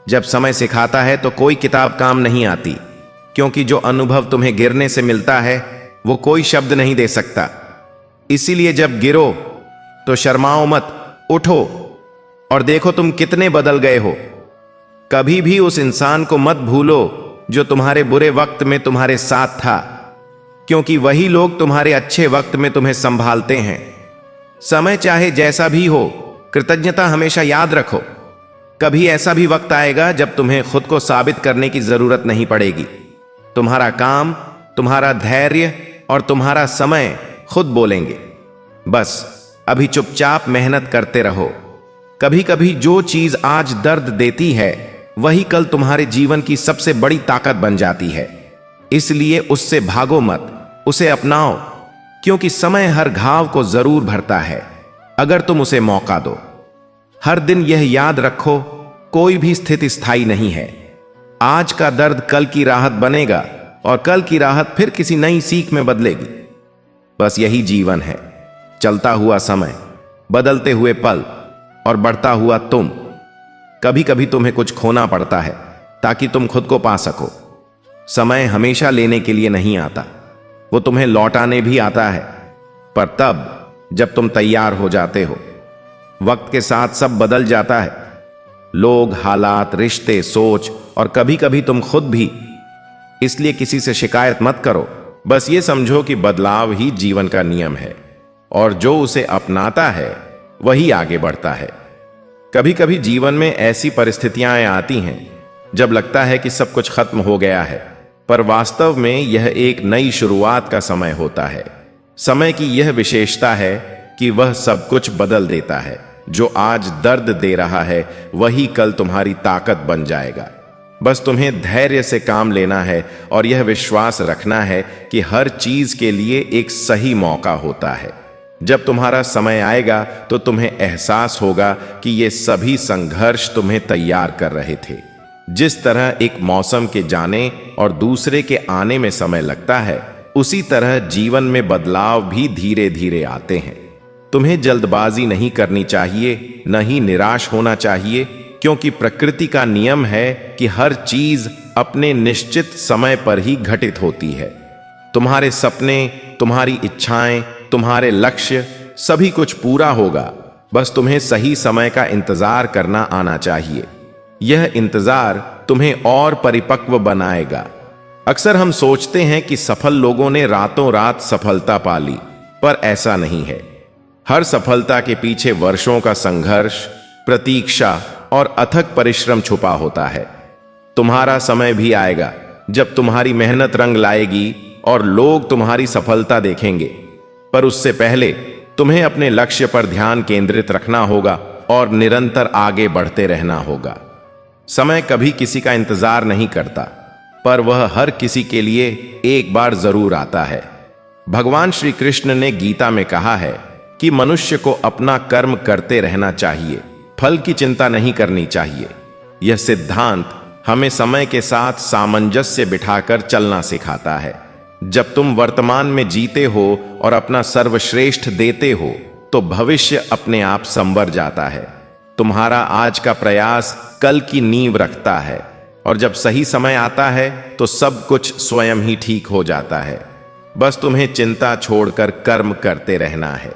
जब समय सिखाता है तो कोई किताब काम नहीं आती, क्योंकि जो अनुभव तुम्हें गिरने से मिलता है वो कोई शब्द नहीं दे सकता। इसीलिए जब गिरो तो शर्माओ मत, उठो और देखो तुम कितने बदल गए हो। कभी भी उस इंसान को मत भूलो जो तुम्हारे बुरे वक्त में तुम्हारे साथ था, क्योंकि वही लोग तुम्हारे अच्छे वक्त में तुम्हें संभालते हैं। समय चाहे जैसा भी हो, कृतज्ञता हमेशा याद रखो। कभी ऐसा भी वक्त आएगा जब तुम्हें खुद को साबित करने की जरूरत नहीं पड़ेगी। तुम्हारा काम, तुम्हारा धैर्य और तुम्हारा समय खुद बोलेंगे। बस अभी चुपचाप मेहनत करते रहो। कभी कभी जो चीज आज दर्द देती है वही कल तुम्हारे जीवन की सबसे बड़ी ताकत बन जाती है। इसलिए उससे भागो मत, उसे अपनाओ, क्योंकि समय हर घाव को जरूर भरता है अगर तुम उसे मौका दो। हर दिन यह याद रखो, कोई भी स्थिति स्थायी नहीं है। आज का दर्द कल की राहत बनेगा और कल की राहत फिर किसी नई सीख में बदलेगी। बस यही जीवन है, चलता हुआ समय, बदलते हुए पल और बढ़ता हुआ तुम। कभी कभी तुम्हें कुछ खोना पड़ता है ताकि तुम खुद को पा सको। समय हमेशा लेने के लिए नहीं आता, वो तुम्हें लौटाने भी आता है, पर तब जब तुम तैयार हो जाते हो। वक्त के साथ सब बदल जाता है, लोग, हालात, रिश्ते, सोच और कभी कभी तुम खुद भी। इसलिए किसी से शिकायत मत करो। बस ये समझो कि बदलाव ही जीवन का नियम है और जो उसे अपनाता है वही आगे बढ़ता है। कभी कभी जीवन में ऐसी परिस्थितियां आती हैं जब लगता है कि सब कुछ खत्म हो गया है, पर वास्तव में यह एक नई शुरुआत का समय होता है। समय की यह विशेषता है कि वह सब कुछ बदल देता है। जो आज दर्द दे रहा है वही कल तुम्हारी ताकत बन जाएगा। बस तुम्हें धैर्य से काम लेना है और यह विश्वास रखना है कि हर चीज के लिए एक सही मौका होता है। जब तुम्हारा समय आएगा तो तुम्हें एहसास होगा कि ये सभी संघर्ष तुम्हें तैयार कर रहे थे। जिस तरह एक मौसम के जाने और दूसरे के आने में समय लगता है, उसी तरह जीवन में बदलाव भी धीरे धीरे आते हैं। तुम्हें जल्दबाजी नहीं करनी चाहिए, न ही निराश होना चाहिए, क्योंकि प्रकृति का नियम है कि हर चीज अपने निश्चित समय पर ही घटित होती है। तुम्हारे सपने, तुम्हारी इच्छाएं, तुम्हारे लक्ष्य, सभी कुछ पूरा होगा। बस तुम्हें सही समय का इंतजार करना आना चाहिए। यह इंतजार तुम्हें और परिपक्व बनाएगा। अक्सर हम सोचते हैं कि सफल लोगों ने रातों रात सफलता पा ली, पर ऐसा नहीं है। हर सफलता के पीछे वर्षों का संघर्ष, प्रतीक्षा और अथक परिश्रम छुपा होता है। तुम्हारा समय भी आएगा जब तुम्हारी मेहनत रंग लाएगी और लोग तुम्हारी सफलता देखेंगे, पर उससे पहले तुम्हें अपने लक्ष्य पर ध्यान केंद्रित रखना होगा और निरंतर आगे बढ़ते रहना होगा। समय कभी किसी का इंतजार नहीं करता, पर वह हर किसी के लिए एक बार जरूर आता है। भगवान श्री कृष्ण ने गीता में कहा है कि मनुष्य को अपना कर्म करते रहना चाहिए, फल की चिंता नहीं करनी चाहिए। यह सिद्धांत हमें समय के साथ सामंजस्य बिठाकर चलना सिखाता है। जब तुम वर्तमान में जीते हो और अपना सर्वश्रेष्ठ देते हो, तो भविष्य अपने आप संवर जाता है। तुम्हारा आज का प्रयास कल की नींव रखता है, और जब सही समय आता है तो सब कुछ स्वयं ही ठीक हो जाता है। बस तुम्हें चिंता छोड़कर कर्म करते रहना है।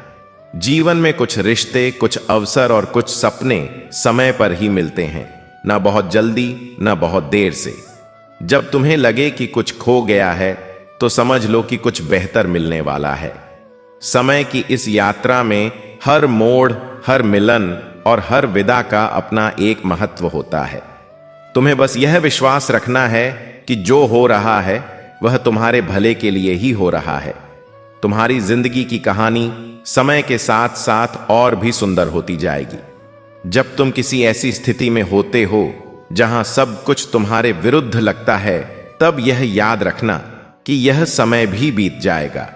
जीवन में कुछ रिश्ते, कुछ अवसर और कुछ सपने समय पर ही मिलते हैं, ना बहुत जल्दी, ना बहुत देर से। जब तुम्हें लगे कि कुछ खो गया है, तो समझ लो कि कुछ बेहतर मिलने वाला है। समय की इस यात्रा में हर मोड़, हर मिलन और हर विदा का अपना एक महत्व होता है। तुम्हें बस यह विश्वास रखना है कि जो हो रहा है वह तुम्हारे भले के लिए ही हो रहा है। तुम्हारी जिंदगी की कहानी समय के साथ साथ और भी सुंदर होती जाएगी। जब तुम किसी ऐसी स्थिति में होते हो जहां सब कुछ तुम्हारे विरुद्ध लगता है, तब यह याद रखना कि यह समय भी बीत जाएगा।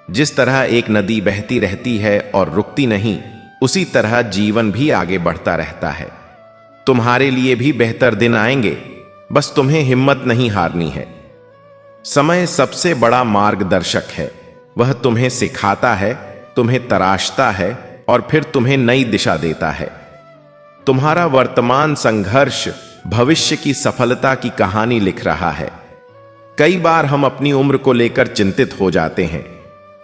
जिस तरह एक नदी बहती रहती है और रुकती नहीं, उसी तरह जीवन भी आगे बढ़ता रहता है। तुम्हारे लिए भी बेहतर दिन आएंगे, बस तुम्हें हिम्मत नहीं हारनी है। समय सबसे बड़ा मार्गदर्शक है। वह तुम्हें सिखाता है, तुम्हें तराशता है और फिर तुम्हें नई दिशा देता है। तुम्हारा वर्तमान संघर्ष भविष्य की सफलता की कहानी लिख रहा है। कई बार हम अपनी उम्र को लेकर चिंतित हो जाते हैं,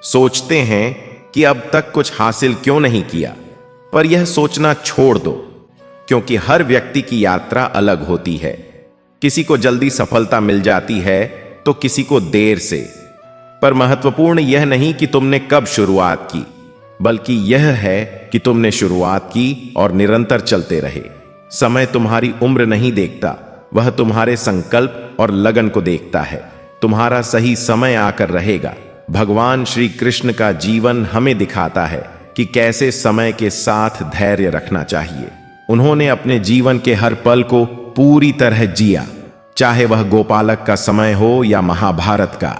सोचते हैं कि अब तक कुछ हासिल क्यों नहीं किया। पर यह सोचना छोड़ दो, क्योंकि हर व्यक्ति की यात्रा अलग होती है। किसी को जल्दी सफलता मिल जाती है तो किसी को देर से। पर महत्वपूर्ण यह नहीं कि तुमने कब शुरुआत की, बल्कि यह है कि तुमने शुरुआत की और निरंतर चलते रहे। समय तुम्हारी उम्र नहीं देखता, वह तुम्हारे संकल्प और लगन को देखता है। तुम्हारा सही समय आकर रहेगा। भगवान श्री कृष्ण का जीवन हमें दिखाता है कि कैसे समय के साथ धैर्य रखना चाहिए। उन्होंने अपने जीवन के हर पल को पूरी तरह जिया, चाहे वह गोपालक का समय हो या महाभारत का।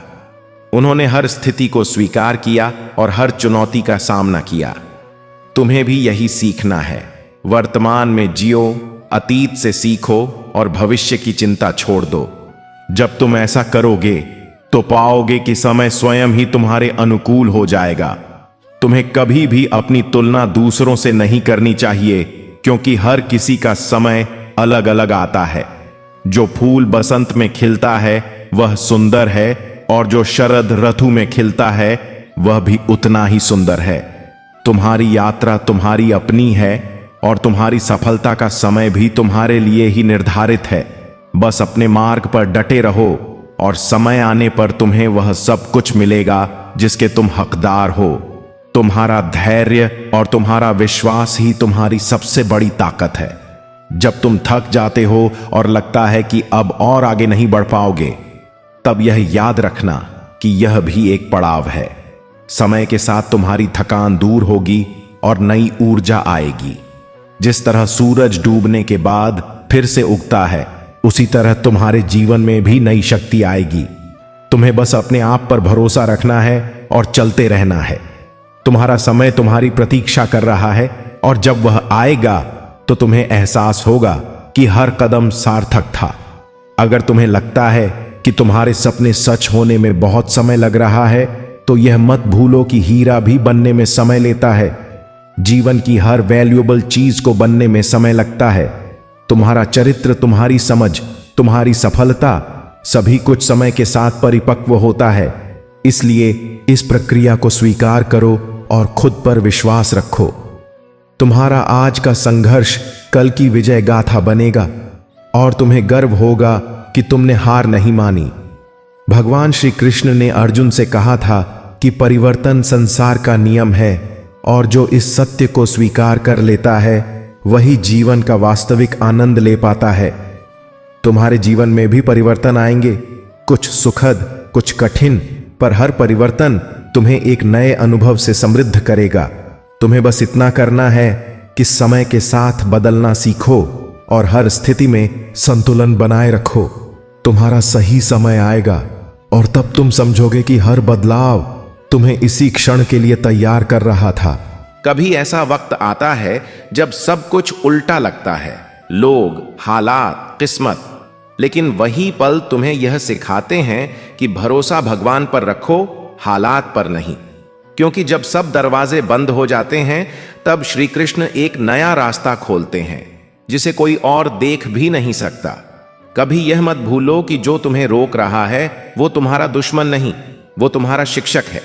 उन्होंने हर स्थिति को स्वीकार किया और हर चुनौती का सामना किया। तुम्हें भी यही सीखना है। वर्तमान में जियो, अतीत से सीखो और भविष्य की चिंता छोड़ दो। जब तुम ऐसा करोगे तो पाओगे कि समय स्वयं ही तुम्हारे अनुकूल हो जाएगा। तुम्हें कभी भी अपनी तुलना दूसरों से नहीं करनी चाहिए, क्योंकि हर किसी का समय अलग अलग आता है। जो फूल बसंत में खिलता है वह सुंदर है, और जो शरद ऋतु में खिलता है वह भी उतना ही सुंदर है। तुम्हारी यात्रा तुम्हारी अपनी है और तुम्हारी सफलता का समय भी तुम्हारे लिए ही निर्धारित है। बस अपने मार्ग पर डटे रहो और समय आने पर तुम्हें वह सब कुछ मिलेगा जिसके तुम हकदार हो। तुम्हारा धैर्य और तुम्हारा विश्वास ही तुम्हारी सबसे बड़ी ताकत है। जब तुम थक जाते हो और लगता है कि अब और आगे नहीं बढ़ पाओगे, तब यह याद रखना कि यह भी एक पड़ाव है। समय के साथ तुम्हारी थकान दूर होगी और नई ऊर्जा आएगी। जिस तरह सूरज डूबने के बाद फिर से उगता है, उसी तरह तुम्हारे जीवन में भी नई शक्ति आएगी। तुम्हें बस अपने आप पर भरोसा रखना है और चलते रहना है। तुम्हारा समय तुम्हारी प्रतीक्षा कर रहा है, और जब वह आएगा तो तुम्हें एहसास होगा कि हर कदम सार्थक था। अगर तुम्हें लगता है कि तुम्हारे सपने सच होने में बहुत समय लग रहा है, तो यह मत भूलो कि हीरा भी बनने में समय लेता है। जीवन की हर वैल्यूएबल चीज को बनने में समय लगता है। तुम्हारा चरित्र, तुम्हारी समझ, तुम्हारी सफलता, सभी कुछ समय के साथ परिपक्व होता है। इसलिए इस प्रक्रिया को स्वीकार करो और खुद पर विश्वास रखो। तुम्हारा आज का संघर्ष कल की विजय गाथा बनेगा और तुम्हें गर्व होगा कि तुमने हार नहीं मानी। भगवान श्री कृष्ण ने अर्जुन से कहा था कि परिवर्तन संसार का नियम है, और जो इस सत्य को स्वीकार कर लेता है वही जीवन का वास्तविक आनंद ले पाता है। तुम्हारे जीवन में भी परिवर्तन आएंगे, कुछ सुखद, कुछ कठिन, पर हर परिवर्तन तुम्हें एक नए अनुभव से समृद्ध करेगा। तुम्हें बस इतना करना है कि समय के साथ बदलना सीखो और हर स्थिति में संतुलन बनाए रखो। तुम्हारा सही समय आएगा और तब तुम समझोगे कि हर बदलाव तुम्हें इसी क्षण के लिए तैयार कर रहा था। कभी ऐसा वक्त आता है जब सब कुछ उल्टा लगता है, लोग, हालात, किस्मत, लेकिन वही पल तुम्हें यह सिखाते हैं कि भरोसा भगवान पर रखो, हालात पर नहीं। क्योंकि जब सब दरवाजे बंद हो जाते हैं, तब श्री कृष्ण एक नया रास्ता खोलते हैं जिसे कोई और देख भी नहीं सकता। कभी यह मत भूलो कि जो तुम्हें रोक रहा है वो तुम्हारा दुश्मन नहीं, वो तुम्हारा शिक्षक है।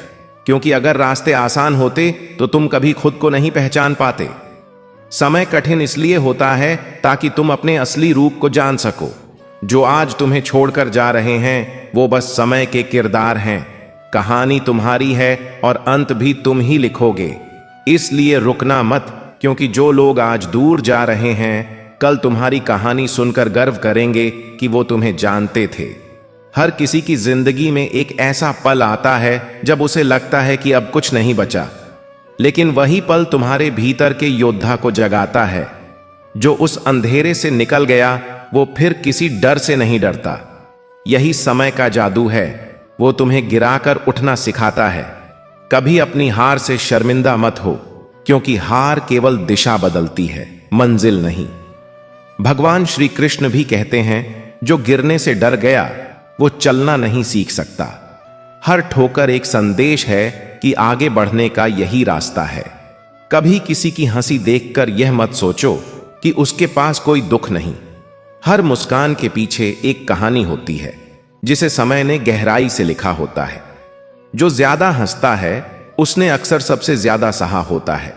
क्योंकि अगर रास्ते आसान होते तो तुम कभी खुद को नहीं पहचान पाते। समय कठिन इसलिए होता है ताकि तुम अपने असली रूप को जान सको। जो आज तुम्हें छोड़कर जा रहे हैं वो बस समय के किरदार हैं। कहानी तुम्हारी है और अंत भी तुम ही लिखोगे। इसलिए रुकना मत, क्योंकि जो लोग आज दूर जा रहे हैं कल तुम्हारी कहानी सुनकर गर्व करेंगे कि वो तुम्हें जानते थे। हर किसी की जिंदगी में एक ऐसा पल आता है जब उसे लगता है कि अब कुछ नहीं बचा। लेकिन वही पल तुम्हारे भीतर के योद्धा को जगाता है। जो उस अंधेरे से निकल गया वो फिर किसी डर से नहीं डरता। यही समय का जादू है, वो तुम्हें गिराकर उठना सिखाता है। कभी अपनी हार से शर्मिंदा मत हो, क्योंकि हार केवल दिशा बदलती है, मंजिल नहीं। भगवान श्री कृष्ण भी कहते हैं, जो गिरने से डर गया वो चलना नहीं सीख सकता। हर ठोकर एक संदेश है कि आगे बढ़ने का यही रास्ता है। कभी किसी की हंसी देखकर यह मत सोचो कि उसके पास कोई दुख नहीं। हर मुस्कान के पीछे एक कहानी होती है, जिसे समय ने गहराई से लिखा होता है। जो ज्यादा हंसता है उसने अक्सर सबसे ज्यादा सहा होता है।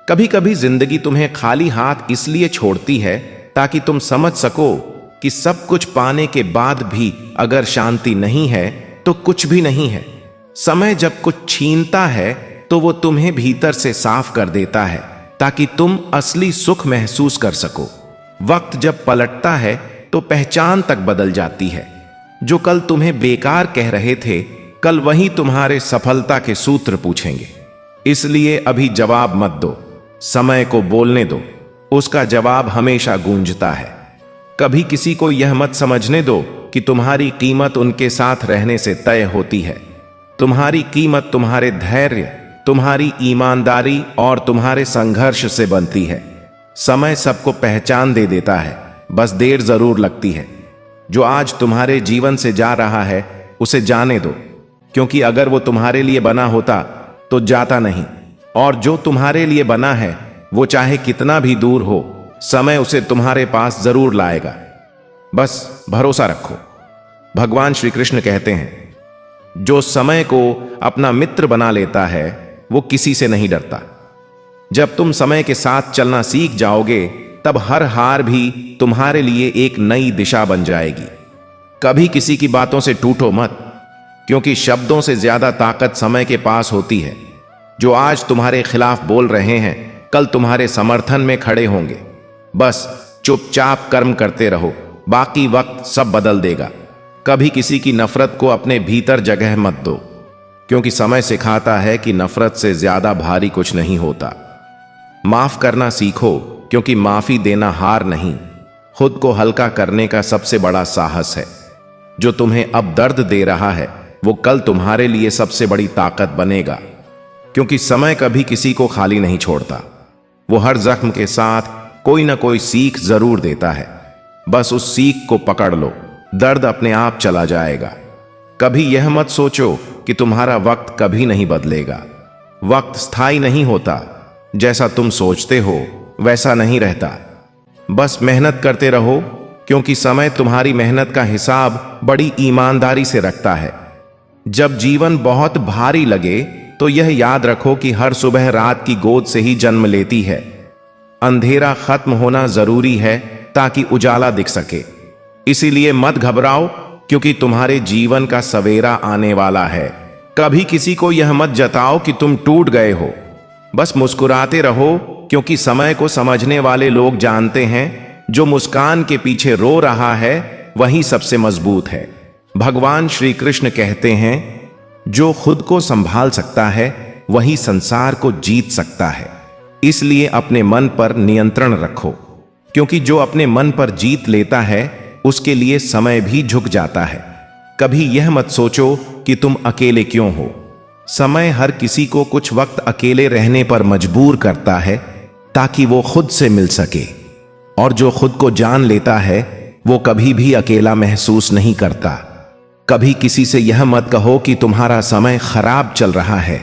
कभी कभी जिंदगी तुम्हें खाली हाथ इसलिए छोड़ती है ताकि तुम समझ सको कि सब कुछ पाने के बाद भी अगर शांति नहीं है तो कुछ भी नहीं है। समय जब कुछ छीनता है तो वो तुम्हें भीतर से साफ कर देता है ताकि तुम असली सुख महसूस कर सको। वक्त जब पलटता है तो पहचान तक बदल जाती है। जो कल तुम्हें बेकार कह रहे थे, कल वही तुम्हारे सफलता के सूत्र पूछेंगे। इसलिए अभी जवाब मत दो, समय को बोलने दो, उसका जवाब हमेशा गूंजता है। कभी किसी को यह मत समझने दो कि तुम्हारी कीमत उनके साथ रहने से तय होती है। तुम्हारी कीमत तुम्हारे धैर्य, तुम्हारी ईमानदारी और तुम्हारे संघर्ष से बनती है। समय सबको पहचान दे देता है, बस देर जरूर लगती है। जो आज तुम्हारे जीवन से जा रहा है उसे जाने दो, क्योंकि अगर वो तुम्हारे लिए बना होता तो जाता नहीं, और जो तुम्हारे लिए बना है वो चाहे कितना भी दूर हो, समय उसे तुम्हारे पास जरूर लाएगा। बस भरोसा रखो। भगवान श्री कृष्ण कहते हैं, जो समय को अपना मित्र बना लेता है वो किसी से नहीं डरता। जब तुम समय के साथ चलना सीख जाओगे तब हर हार भी तुम्हारे लिए एक नई दिशा बन जाएगी। कभी किसी की बातों से टूटो मत, क्योंकि शब्दों से ज्यादा ताकत समय के पास होती है। जो आज तुम्हारे खिलाफ बोल रहे हैं कल तुम्हारे समर्थन में खड़े होंगे। बस चुपचाप कर्म करते रहो, बाकी वक्त सब बदल देगा। कभी किसी की नफरत को अपने भीतर जगह मत दो, क्योंकि समय सिखाता है कि नफरत से ज्यादा भारी कुछ नहीं होता। माफ करना सीखो, क्योंकि माफी देना हार नहीं, खुद को हल्का करने का सबसे बड़ा साहस है। जो तुम्हें अब दर्द दे रहा है वो कल तुम्हारे लिए सबसे बड़ी ताकत बनेगा, क्योंकि समय कभी किसी को खाली नहीं छोड़ता। वो हर जख्म के साथ कोई ना कोई सीख जरूर देता है। बस उस सीख को पकड़ लो, दर्द अपने आप चला जाएगा। कभी यह मत सोचो कि तुम्हारा वक्त कभी नहीं बदलेगा। वक्त स्थायी नहीं होता, जैसा तुम सोचते हो वैसा नहीं रहता। बस मेहनत करते रहो, क्योंकि समय तुम्हारी मेहनत का हिसाब बड़ी ईमानदारी से रखता है। जब जीवन बहुत भारी लगे तो यह याद रखो कि हर सुबह रात की गोद से ही जन्म लेती है। अंधेरा खत्म होना जरूरी है ताकि उजाला दिख सके। इसीलिए मत घबराओ, क्योंकि तुम्हारे जीवन का सवेरा आने वाला है। कभी किसी को यह मत जताओ कि तुम टूट गए हो। बस मुस्कुराते रहो, क्योंकि समय को समझने वाले लोग जानते हैं जो मुस्कान के पीछे रो रहा है वही सबसे मजबूत है। भगवान श्री कृष्ण कहते हैं, जो खुद को संभाल सकता है वही संसार को जीत सकता है। इसलिए अपने मन पर नियंत्रण रखो, क्योंकि जो अपने मन पर जीत लेता है उसके लिए समय भी झुक जाता है। कभी यह मत सोचो कि तुम अकेले क्यों हो। समय हर किसी को कुछ वक्त अकेले रहने पर मजबूर करता है ताकि वो खुद से मिल सके, और जो खुद को जान लेता है वो कभी भी अकेला महसूस नहीं करता। कभी किसी से यह मत कहो कि तुम्हारा समय खराब चल रहा है,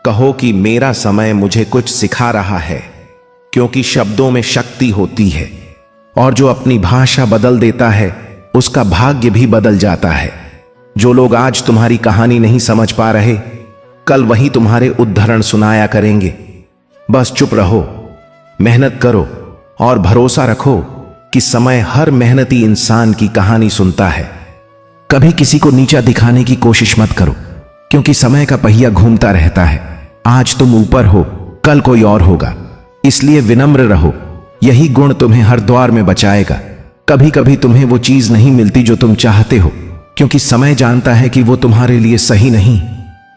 कहो कि मेरा समय मुझे कुछ सिखा रहा है, क्योंकि शब्दों में शक्ति होती है, और जो अपनी भाषा बदल देता है उसका भाग्य भी बदल जाता है। जो लोग आज तुम्हारी कहानी नहीं समझ पा रहे, कल वही तुम्हारे उद्धरण सुनाया करेंगे। बस चुप रहो, मेहनत करो और भरोसा रखो कि समय हर मेहनती इंसान की कहानी सुनता है। कभी किसी को नीचा दिखाने की कोशिश मत करो, क्योंकि समय का पहिया घूमता रहता है। आज तुम ऊपर हो, कल कोई और होगा। इसलिए विनम्र रहो, यही गुण तुम्हें हर द्वार में बचाएगा। कभी कभी तुम्हें वो चीज नहीं मिलती जो तुम चाहते हो, क्योंकि समय जानता है कि वो तुम्हारे लिए सही नहीं,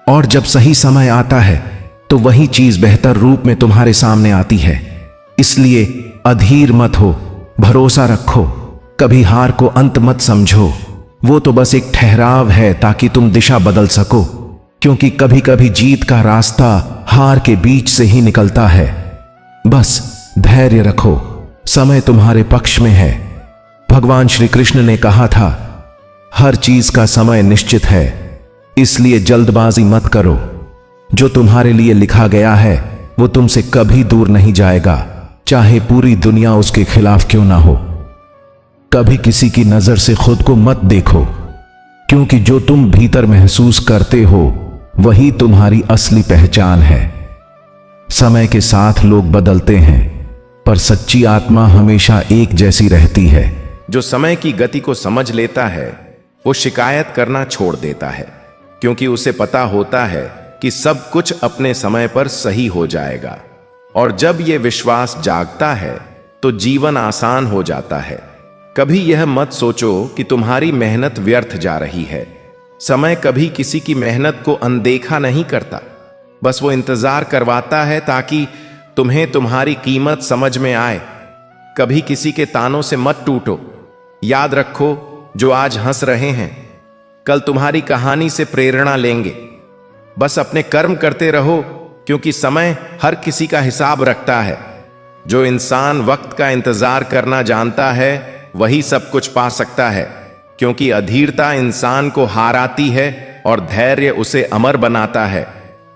और जब सही समय आता है तो वही चीज बेहतर रूप में तुम्हारे सामने आती है। इसलिए अधीर मत हो, भरोसा रखो, कभी हार को अंत मत समझो। वो तो बस एक ठहराव है ताकि तुम दिशा बदल सको, क्योंकि कभी कभी जीत का रास्ता हार के बीच से ही निकलता है। बस धैर्य रखो, समय तुम्हारे पक्ष में है। भगवान श्री कृष्ण ने कहा था, हर चीज का समय निश्चित है, इसलिए जल्दबाजी मत करो। जो तुम्हारे लिए लिखा गया है वो तुमसे कभी दूर नहीं जाएगा, चाहे पूरी दुनिया उसके खिलाफ क्यों ना हो। कभी किसी की नजर से खुद को मत देखो, क्योंकि जो तुम भीतर महसूस करते हो वही तुम्हारी असली पहचान है। समय के साथ लोग बदलते हैं, पर सच्ची आत्मा हमेशा एक जैसी रहती है। जो समय की गति को समझ लेता है वो शिकायत करना छोड़ देता है, क्योंकि उसे पता होता है कि सब कुछ अपने समय पर सही हो जाएगा। और जब यह विश्वास जागता है तो जीवन आसान हो जाता है। कभी यह मत सोचो कि तुम्हारी मेहनत व्यर्थ जा रही है। समय कभी किसी की मेहनत को अनदेखा नहीं करता, बस वो इंतजार करवाता है ताकि तुम्हें तुम्हारी कीमत समझ में आए। कभी किसी के तानों से मत टूटो। याद रखो, जो आज हंस रहे हैं कल तुम्हारी कहानी से प्रेरणा लेंगे। बस अपने कर्म करते रहो, क्योंकि समय हर किसी का हिसाब रखता है। जो इंसान वक्त का इंतजार करना जानता है वही सब कुछ पा सकता है, क्योंकि अधीरता इंसान को हाराती है और धैर्य उसे अमर बनाता है।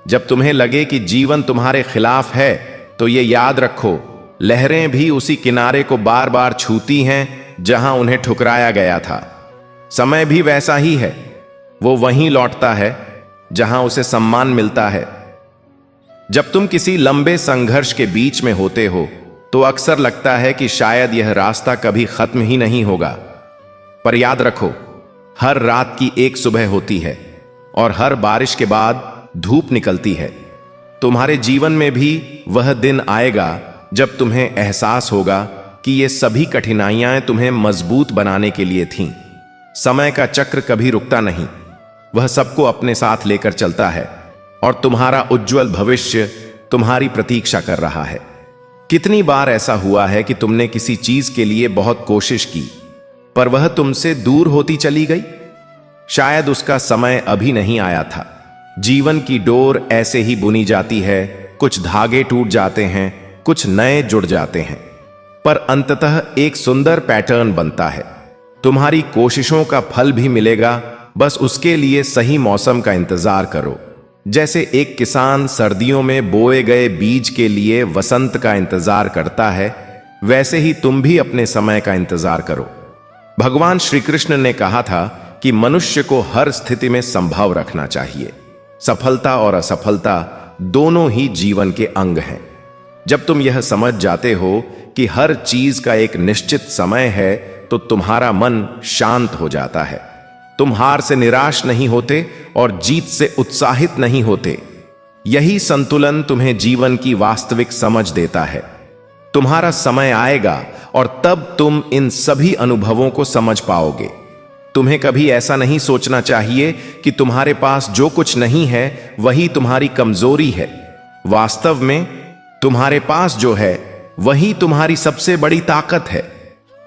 जब तुम्हें लगे कि जीवन तुम्हारे खिलाफ है तो ये याद रखो, लहरें भी उसी किनारे को बार बार छूती हैं जहां उन्हें ठुकराया गया था। समय भी वैसा ही है, वो वहीं लौटता है जहां उसे सम्मान मिलता है। जब तुम किसी लंबे संघर्ष के बीच में होते हो तो अक्सर लगता है कि शायद यह रास्ता कभी खत्म ही नहीं होगा। पर याद रखो, हर रात की एक सुबह होती है और हर बारिश के बाद धूप निकलती है। तुम्हारे जीवन में भी वह दिन आएगा जब तुम्हें एहसास होगा कि ये सभी कठिनाइयां तुम्हें मजबूत बनाने के लिए थीं। समय का चक्र कभी रुकता नहीं, वह सबको अपने साथ लेकर चलता है और तुम्हारा उज्जवल भविष्य तुम्हारी प्रतीक्षा कर रहा है। कितनी बार ऐसा हुआ है कि तुमने किसी चीज के लिए बहुत कोशिश की, पर वह तुमसे दूर होती चली गई? शायद उसका समय अभी नहीं आया था। जीवन की डोर ऐसे ही बुनी जाती है, कुछ धागे टूट जाते हैं, कुछ नए जुड़ जाते हैं, पर अंततः एक सुंदर पैटर्न बनता है। तुम्हारी कोशिशों का फल भी मिलेगा, बस उसके लिए सही मौसम का इंतजार करो। जैसे एक किसान सर्दियों में बोए गए बीज के लिए वसंत का इंतजार करता है, वैसे ही तुम भी अपने समय का इंतजार करो। भगवान श्री कृष्ण ने कहा था कि मनुष्य को हर स्थिति में संभव रखना चाहिए। सफलता और असफलता दोनों ही जीवन के अंग हैं। जब तुम यह समझ जाते हो कि हर चीज का एक निश्चित समय है तो तुम्हारा मन शांत हो जाता है। तुम हार से निराश नहीं होते और जीत से उत्साहित नहीं होते। यही संतुलन तुम्हें जीवन की वास्तविक समझ देता है। तुम्हारा समय आएगा और तब तुम इन सभी अनुभवों को समझ पाओगे। तुम्हें कभी ऐसा नहीं सोचना चाहिए कि तुम्हारे पास जो कुछ नहीं है वही तुम्हारी कमजोरी है। वास्तव में तुम्हारे पास जो है वही तुम्हारी सबसे बड़ी ताकत है।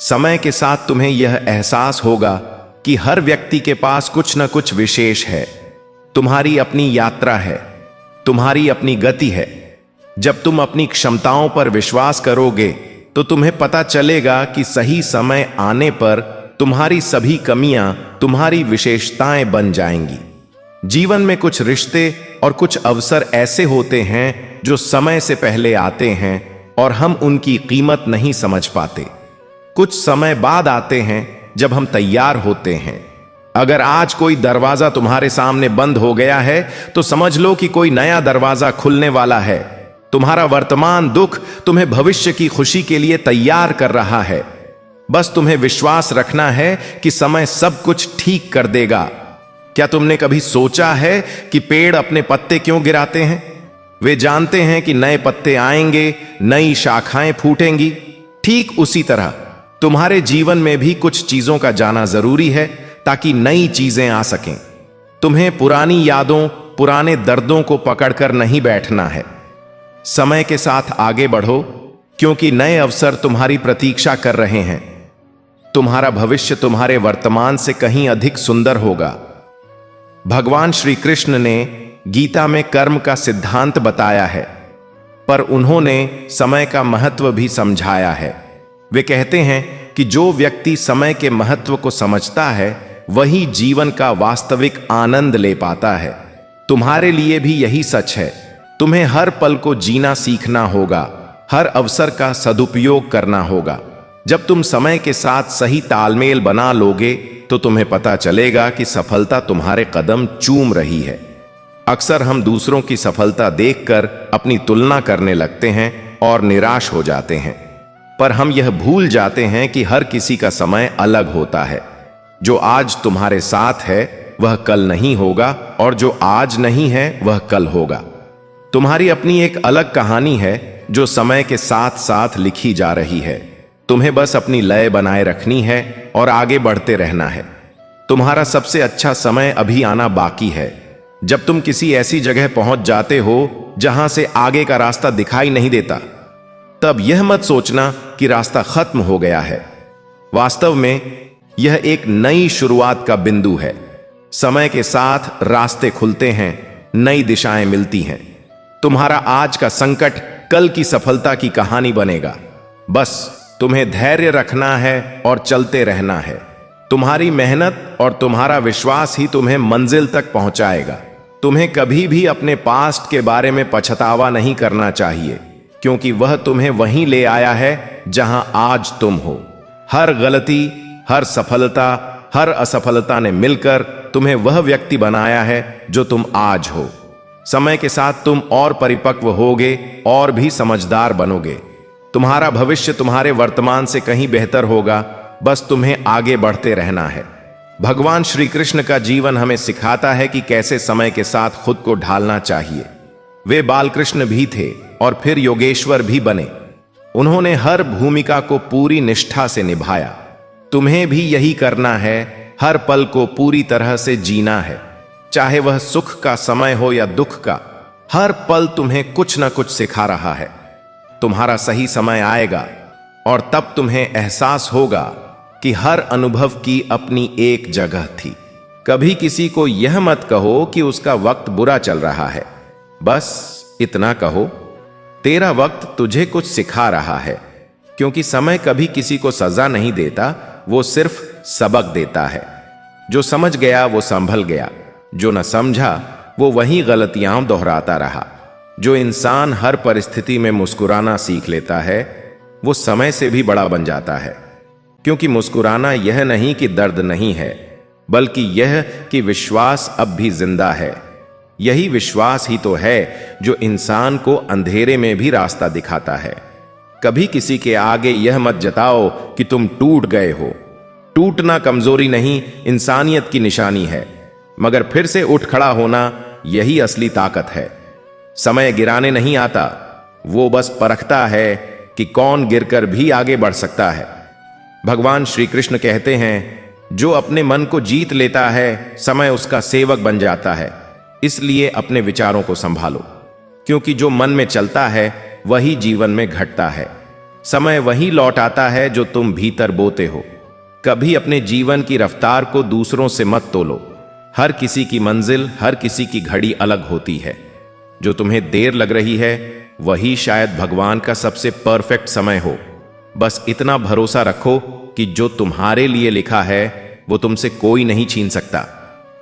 समय के साथ तुम्हें यह एहसास होगा कि हर व्यक्ति के पास कुछ न कुछ विशेष है। तुम्हारी अपनी यात्रा है, तुम्हारी अपनी गति है। जब तुम अपनी क्षमताओं पर विश्वास करोगे तो तुम्हें पता चलेगा कि सही समय आने पर तुम्हारी सभी कमियां तुम्हारी विशेषताएं बन जाएंगी। जीवन में कुछ रिश्ते और कुछ अवसर ऐसे होते हैं जो समय से पहले आते हैं और हम उनकी कीमत नहीं समझ पाते। कुछ समय बाद आते हैं जब हम तैयार होते हैं। अगर आज कोई दरवाजा तुम्हारे सामने बंद हो गया है तो समझ लो कि कोई नया दरवाजा खुलने वाला है। तुम्हारा वर्तमान दुख तुम्हें भविष्य की खुशी के लिए तैयार कर रहा है। बस तुम्हें विश्वास रखना है कि समय सब कुछ ठीक कर देगा। क्या तुमने कभी सोचा है कि पेड़ अपने पत्ते क्यों गिराते हैं? वे जानते हैं कि नए पत्ते आएंगे, नई शाखाएं फूटेंगी। ठीक उसी तरह तुम्हारे जीवन में भी कुछ चीजों का जाना जरूरी है ताकि नई चीजें आ सकें। तुम्हें पुरानी यादों, पुराने दर्दों को पकड़कर नहीं बैठना है। समय के साथ आगे बढ़ो, क्योंकि नए अवसर तुम्हारी प्रतीक्षा कर रहे हैं। तुम्हारा भविष्य तुम्हारे वर्तमान से कहीं अधिक सुंदर होगा। भगवान श्री कृष्ण ने गीता में कर्म का सिद्धांत बताया है, पर उन्होंने समय का महत्व भी समझाया है। वे कहते हैं कि जो व्यक्ति समय के महत्व को समझता है वही जीवन का वास्तविक आनंद ले पाता है। तुम्हारे लिए भी यही सच है। तुम्हें हर पल को जीना सीखना होगा, हर अवसर का सदुपयोग करना होगा। जब तुम समय के साथ सही तालमेल बना लोगे तो तुम्हें पता चलेगा कि सफलता तुम्हारे कदम चूम रही है। अक्सर हम दूसरों की सफलता देखकर अपनी तुलना करने लगते हैं और निराश हो जाते हैं, पर हम यह भूल जाते हैं कि हर किसी का समय अलग होता है। जो आज तुम्हारे साथ है वह कल नहीं होगा, और जो आज नहीं है वह कल होगा। तुम्हारी अपनी एक अलग कहानी है जो समय के साथ साथ लिखी जा रही है। तुम्हें बस अपनी लय बनाए रखनी है और आगे बढ़ते रहना है। तुम्हारा सबसे अच्छा समय अभी आना बाकी है। जब तुम किसी ऐसी जगह पहुंच जाते हो जहां से आगे का रास्ता दिखाई नहीं देता, तब यह मत सोचना कि रास्ता खत्म हो गया है। वास्तव में यह एक नई शुरुआत का बिंदु है। समय के साथ रास्ते खुलते हैं, नई दिशाएं मिलती हैं। तुम्हारा आज का संकट कल की सफलता की कहानी बनेगा। बस तुम्हें धैर्य रखना है और चलते रहना है। तुम्हारी मेहनत और तुम्हारा विश्वास ही तुम्हें मंजिल तक पहुंचाएगा। तुम्हें कभी भी अपने पास्ट के बारे में पछतावा नहीं करना चाहिए, क्योंकि वह तुम्हें वहीं ले आया है जहां आज तुम हो। हर गलती, हर सफलता, हर असफलता ने मिलकर तुम्हें वह व्यक्ति बनाया है जो तुम आज हो। समय के साथ तुम और परिपक्व होगे और भी समझदार बनोगे। तुम्हारा भविष्य तुम्हारे वर्तमान से कहीं बेहतर होगा। बस तुम्हें आगे बढ़ते रहना है। भगवान श्री कृष्ण का जीवन हमें सिखाता है कि कैसे समय के साथ खुद को ढालना चाहिए। वे बालकृष्ण भी थे और फिर योगेश्वर भी बने। उन्होंने हर भूमिका को पूरी निष्ठा से निभाया। तुम्हें भी यही करना है। हर पल को पूरी तरह से जीना है, चाहे वह सुख का समय हो या दुख का। हर पल तुम्हें कुछ न कुछ सिखा रहा है। तुम्हारा सही समय आएगा और तब तुम्हें एहसास होगा कि हर अनुभव की अपनी एक जगह थी। कभी किसी को यह मत कहो कि उसका वक्त बुरा चल रहा है। बस इतना कहो, तेरा वक्त तुझे कुछ सिखा रहा है, क्योंकि समय कभी किसी को सजा नहीं देता, वो सिर्फ सबक देता है। जो समझ गया वो संभल गया, जो न समझा वो वही गलतियां दोहराता रहा। जो इंसान हर परिस्थिति में मुस्कुराना सीख लेता है वो समय से भी बड़ा बन जाता है, क्योंकि मुस्कुराना यह नहीं कि दर्द नहीं है, बल्कि यह कि विश्वास अब भी जिंदा है। यही विश्वास ही तो है जो इंसान को अंधेरे में भी रास्ता दिखाता है। कभी किसी के आगे यह मत जताओ कि तुम टूट गए हो। टूटना कमजोरी नहीं, इंसानियत की निशानी है, मगर फिर से उठ खड़ा होना यही असली ताकत है। समय गिराने नहीं आता, वो बस परखता है कि कौन गिरकर भी आगे बढ़ सकता है। भगवान श्री कृष्ण कहते हैं, जो अपने मन को जीत लेता है समय उसका सेवक बन जाता है। इसलिए अपने विचारों को संभालो, क्योंकि जो मन में चलता है वही जीवन में घटता है। समय वही लौट आता है जो तुम भीतर बोते हो। कभी अपने जीवन की रफ्तार को दूसरों से मत तोलो। हर किसी की मंजिल, हर किसी की घड़ी अलग होती है। जो तुम्हें देर लग रही है वही शायद भगवान का सबसे परफेक्ट समय हो। बस इतना भरोसा रखो कि जो तुम्हारे लिए लिखा है वो तुमसे कोई नहीं छीन सकता।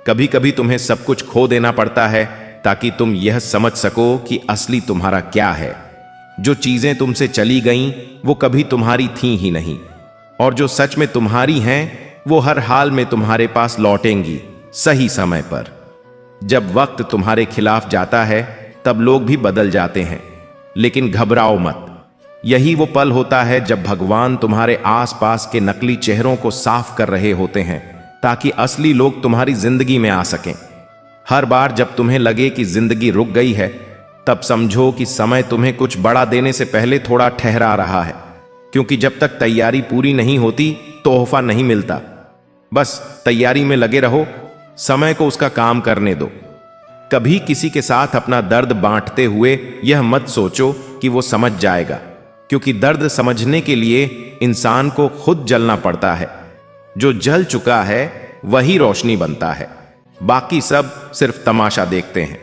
कभी कभी तुम्हें सब कुछ खो देना पड़ता है ताकि तुम यह समझ सको कि असली तुम्हारा क्या है। जो चीजें तुमसे चली गईं वो कभी तुम्हारी थी ही नहीं, और जो सच में तुम्हारी हैं वो हर हाल में तुम्हारे पास लौटेंगी, सही समय पर। जब वक्त तुम्हारे खिलाफ जाता है तब लोग भी बदल जाते हैं, लेकिन घबराओ मत। यही वो पल होता है जब भगवान तुम्हारे आसपास के नकली चेहरों को साफ कर रहे होते हैं, ताकि असली लोग तुम्हारी जिंदगी में आ सकें। हर बार जब तुम्हें लगे कि जिंदगी रुक गई है, तब समझो कि समय तुम्हें कुछ बड़ा देने से पहले थोड़ा ठहरा रहा है, क्योंकि जब तक तैयारी पूरी नहीं होती तोहफा नहीं मिलता। बस तैयारी में लगे रहो, समय को उसका काम करने दो। कभी किसी के साथ अपना दर्द बांटते हुए यह मत सोचो कि वो समझ जाएगा, क्योंकि दर्द समझने के लिए इंसान को खुद जलना पड़ता है। जो जल चुका है वही रोशनी बनता है, बाकी सब सिर्फ तमाशा देखते हैं।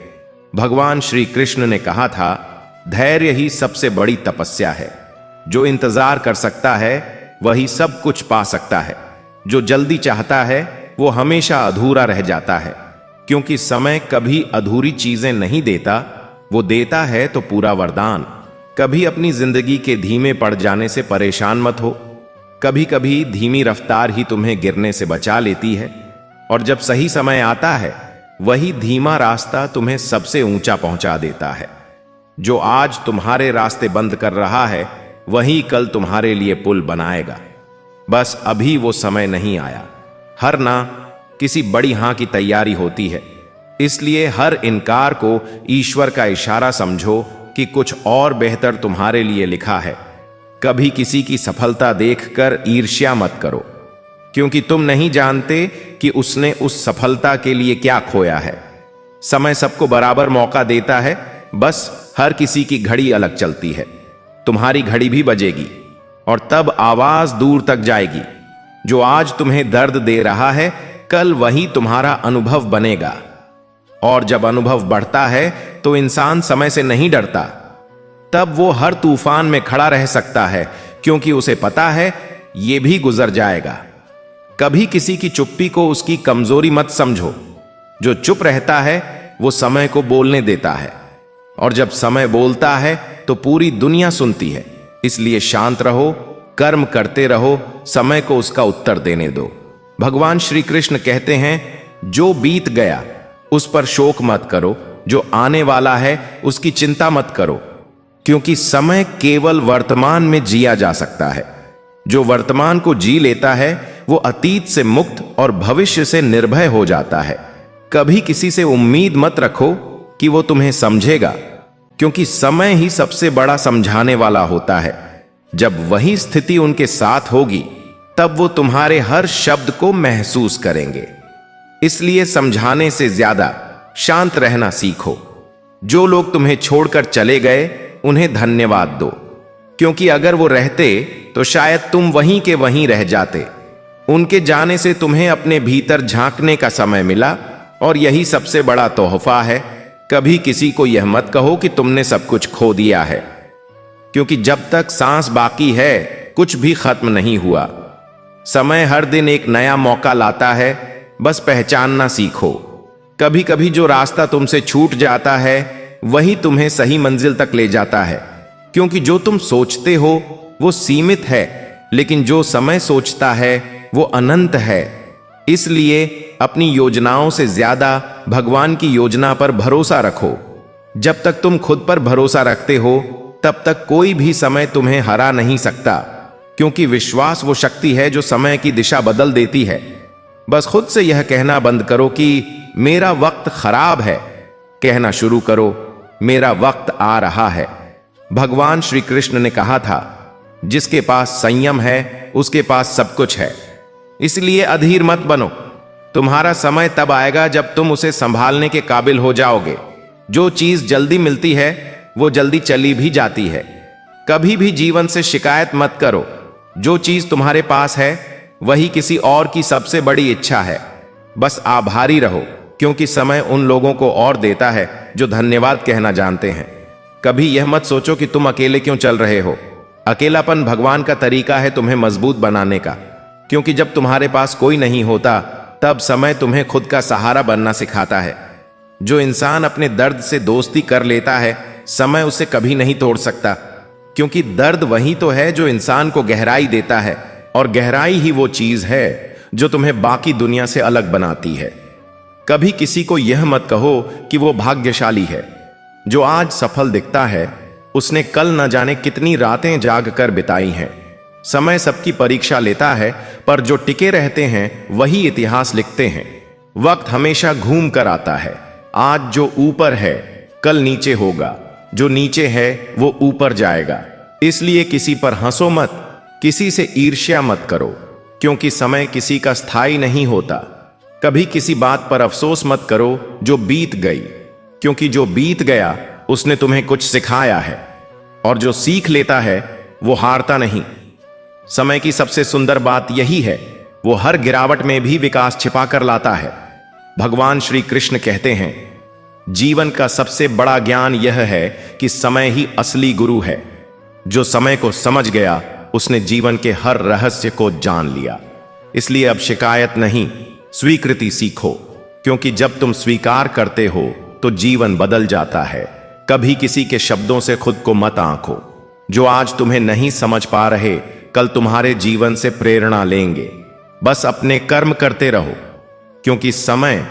भगवान श्री कृष्ण ने कहा था, धैर्य ही सबसे बड़ी तपस्या है। जो इंतजार कर सकता है वही सब कुछ पा सकता है। जो जल्दी चाहता है वो हमेशा अधूरा रह जाता है, क्योंकि समय कभी अधूरी चीजें नहीं देता, वो देता है तो पूरा वरदान। कभी अपनी जिंदगी के धीमे पड़ जाने से परेशान मत हो। कभी कभी धीमी रफ्तार ही तुम्हें गिरने से बचा लेती है, और जब सही समय आता है वही धीमा रास्ता तुम्हें सबसे ऊंचा पहुंचा देता है। जो आज तुम्हारे रास्ते बंद कर रहा है वही कल तुम्हारे लिए पुल बनाएगा। बस अभी वो समय नहीं आया। हर ना किसी बड़ी हां की तैयारी होती है, इसलिए हर इनकार को ईश्वर का इशारा समझो कि कुछ और बेहतर तुम्हारे लिए लिखा है। कभी किसी की सफलता देखकर ईर्ष्या मत करो, क्योंकि तुम नहीं जानते कि उसने उस सफलता के लिए क्या खोया है। समय सबको बराबर मौका देता है, बस हर किसी की घड़ी अलग चलती है। तुम्हारी घड़ी भी बजेगी और तब आवाज दूर तक जाएगी। जो आज तुम्हें दर्द दे रहा है कल वही तुम्हारा अनुभव बनेगा, और जब अनुभव बढ़ता है तो इंसान समय से नहीं डरता। तब वो हर तूफान में खड़ा रह सकता है, क्योंकि उसे पता है ये भी गुजर जाएगा। कभी किसी की चुप्पी को उसकी कमजोरी मत समझो। जो चुप रहता है वो समय को बोलने देता है, और जब समय बोलता है तो पूरी दुनिया सुनती है। इसलिए शांत रहो, कर्म करते रहो, समय को उसका उत्तर देने दो। भगवान श्री कृष्ण कहते हैं, जो बीत गया उस पर शोक मत करो, जो आने वाला है उसकी चिंता मत करो, क्योंकि समय केवल वर्तमान में जिया जा सकता है। जो वर्तमान को जी लेता है वो अतीत से मुक्त और भविष्य से निर्भय हो जाता है। कभी किसी से उम्मीद मत रखो कि वो तुम्हें समझेगा, क्योंकि समय ही सबसे बड़ा समझाने वाला होता है। जब वही स्थिति उनके साथ होगी तब वो तुम्हारे हर शब्द को महसूस करेंगे। इसलिए समझाने से ज्यादा शांत रहना सीखो। जो लोग तुम्हें छोड़कर चले गए उन्हें धन्यवाद दो, क्योंकि अगर वो रहते तो शायद तुम वहीं के वहीं रह जाते। उनके जाने से तुम्हें अपने भीतर झांकने का समय मिला, और यही सबसे बड़ा तोहफा है। कभी किसी को यह मत कहो कि तुमने सब कुछ खो दिया है, क्योंकि जब तक सांस बाकी है कुछ भी खत्म नहीं हुआ। समय हर दिन एक नया मौका लाता है, बस पहचानना सीखो। कभी कभी जो रास्ता तुमसे छूट जाता है वही तुम्हें सही मंजिल तक ले जाता है, क्योंकि जो तुम सोचते हो वो सीमित है, लेकिन जो समय सोचता है वो अनंत है। इसलिए अपनी योजनाओं से ज्यादा भगवान की योजना पर भरोसा रखो। जब तक तुम खुद पर भरोसा रखते हो तब तक कोई भी समय तुम्हें हरा नहीं सकता, क्योंकि विश्वास वो शक्ति है जो समय की दिशा बदल देती है। बस खुद से यह कहना बंद करो कि मेरा वक्त खराब है, कहना शुरू करो मेरा वक्त आ रहा है। भगवान श्री कृष्ण ने कहा था, जिसके पास संयम है उसके पास सब कुछ है। इसलिए अधीर मत बनो। तुम्हारा समय तब आएगा जब तुम उसे संभालने के काबिल हो जाओगे। जो चीज जल्दी मिलती है वो जल्दी चली भी जाती है। कभी भी जीवन से शिकायत मत करो। जो चीज तुम्हारे पास है वही किसी और की सबसे बड़ी इच्छा है। बस आभारी रहो, क्योंकि समय उन लोगों को और देता है जो धन्यवाद कहना जानते हैं। कभी यह मत सोचो कि तुम अकेले क्यों चल रहे हो। अकेलापन भगवान का तरीका है तुम्हें मजबूत बनाने का, क्योंकि जब तुम्हारे पास कोई नहीं होता तब समय तुम्हें खुद का सहारा बनना सिखाता है। जो इंसान अपने दर्द से दोस्ती कर लेता है समय उसे कभी नहीं तोड़ सकता, क्योंकि दर्द वही तो है जो इंसान को गहराई देता है, और गहराई ही वो चीज है जो तुम्हें बाकी दुनिया से अलग बनाती है। कभी किसी को यह मत कहो कि वो भाग्यशाली है। जो आज सफल दिखता है उसने कल न जाने कितनी रातें जाग कर बिताई हैं। समय सबकी परीक्षा लेता है, पर जो टिके रहते हैं वही इतिहास लिखते हैं। वक्त हमेशा घूम कर आता है। आज जो ऊपर है कल नीचे होगा, जो नीचे है वो ऊपर जाएगा। इसलिए किसी पर हंसो मत, किसी से ईर्ष्या मत करो, क्योंकि समय किसी का स्थायी नहीं होता। कभी किसी बात पर अफसोस मत करो जो बीत गई, क्योंकि जो बीत गया उसने तुम्हें कुछ सिखाया है, और जो सीख लेता है वो हारता नहीं। समय की सबसे सुंदर बात यही है, वो हर गिरावट में भी विकास छिपा कर लाता है। भगवान श्री कृष्ण कहते हैं, जीवन का सबसे बड़ा ज्ञान यह है कि समय ही असली गुरु है। जो समय को समझ गया उसने जीवन के हर रहस्य को जान लिया। इसलिए अब शिकायत नहीं, स्वीकृति सीखो, क्योंकि जब तुम स्वीकार करते हो तो जीवन बदल जाता है। कभी किसी के शब्दों से खुद को मत आंको। जो आज तुम्हें नहीं समझ पा रहे कल तुम्हारे जीवन से प्रेरणा लेंगे। बस अपने कर्म करते रहो, क्योंकि समय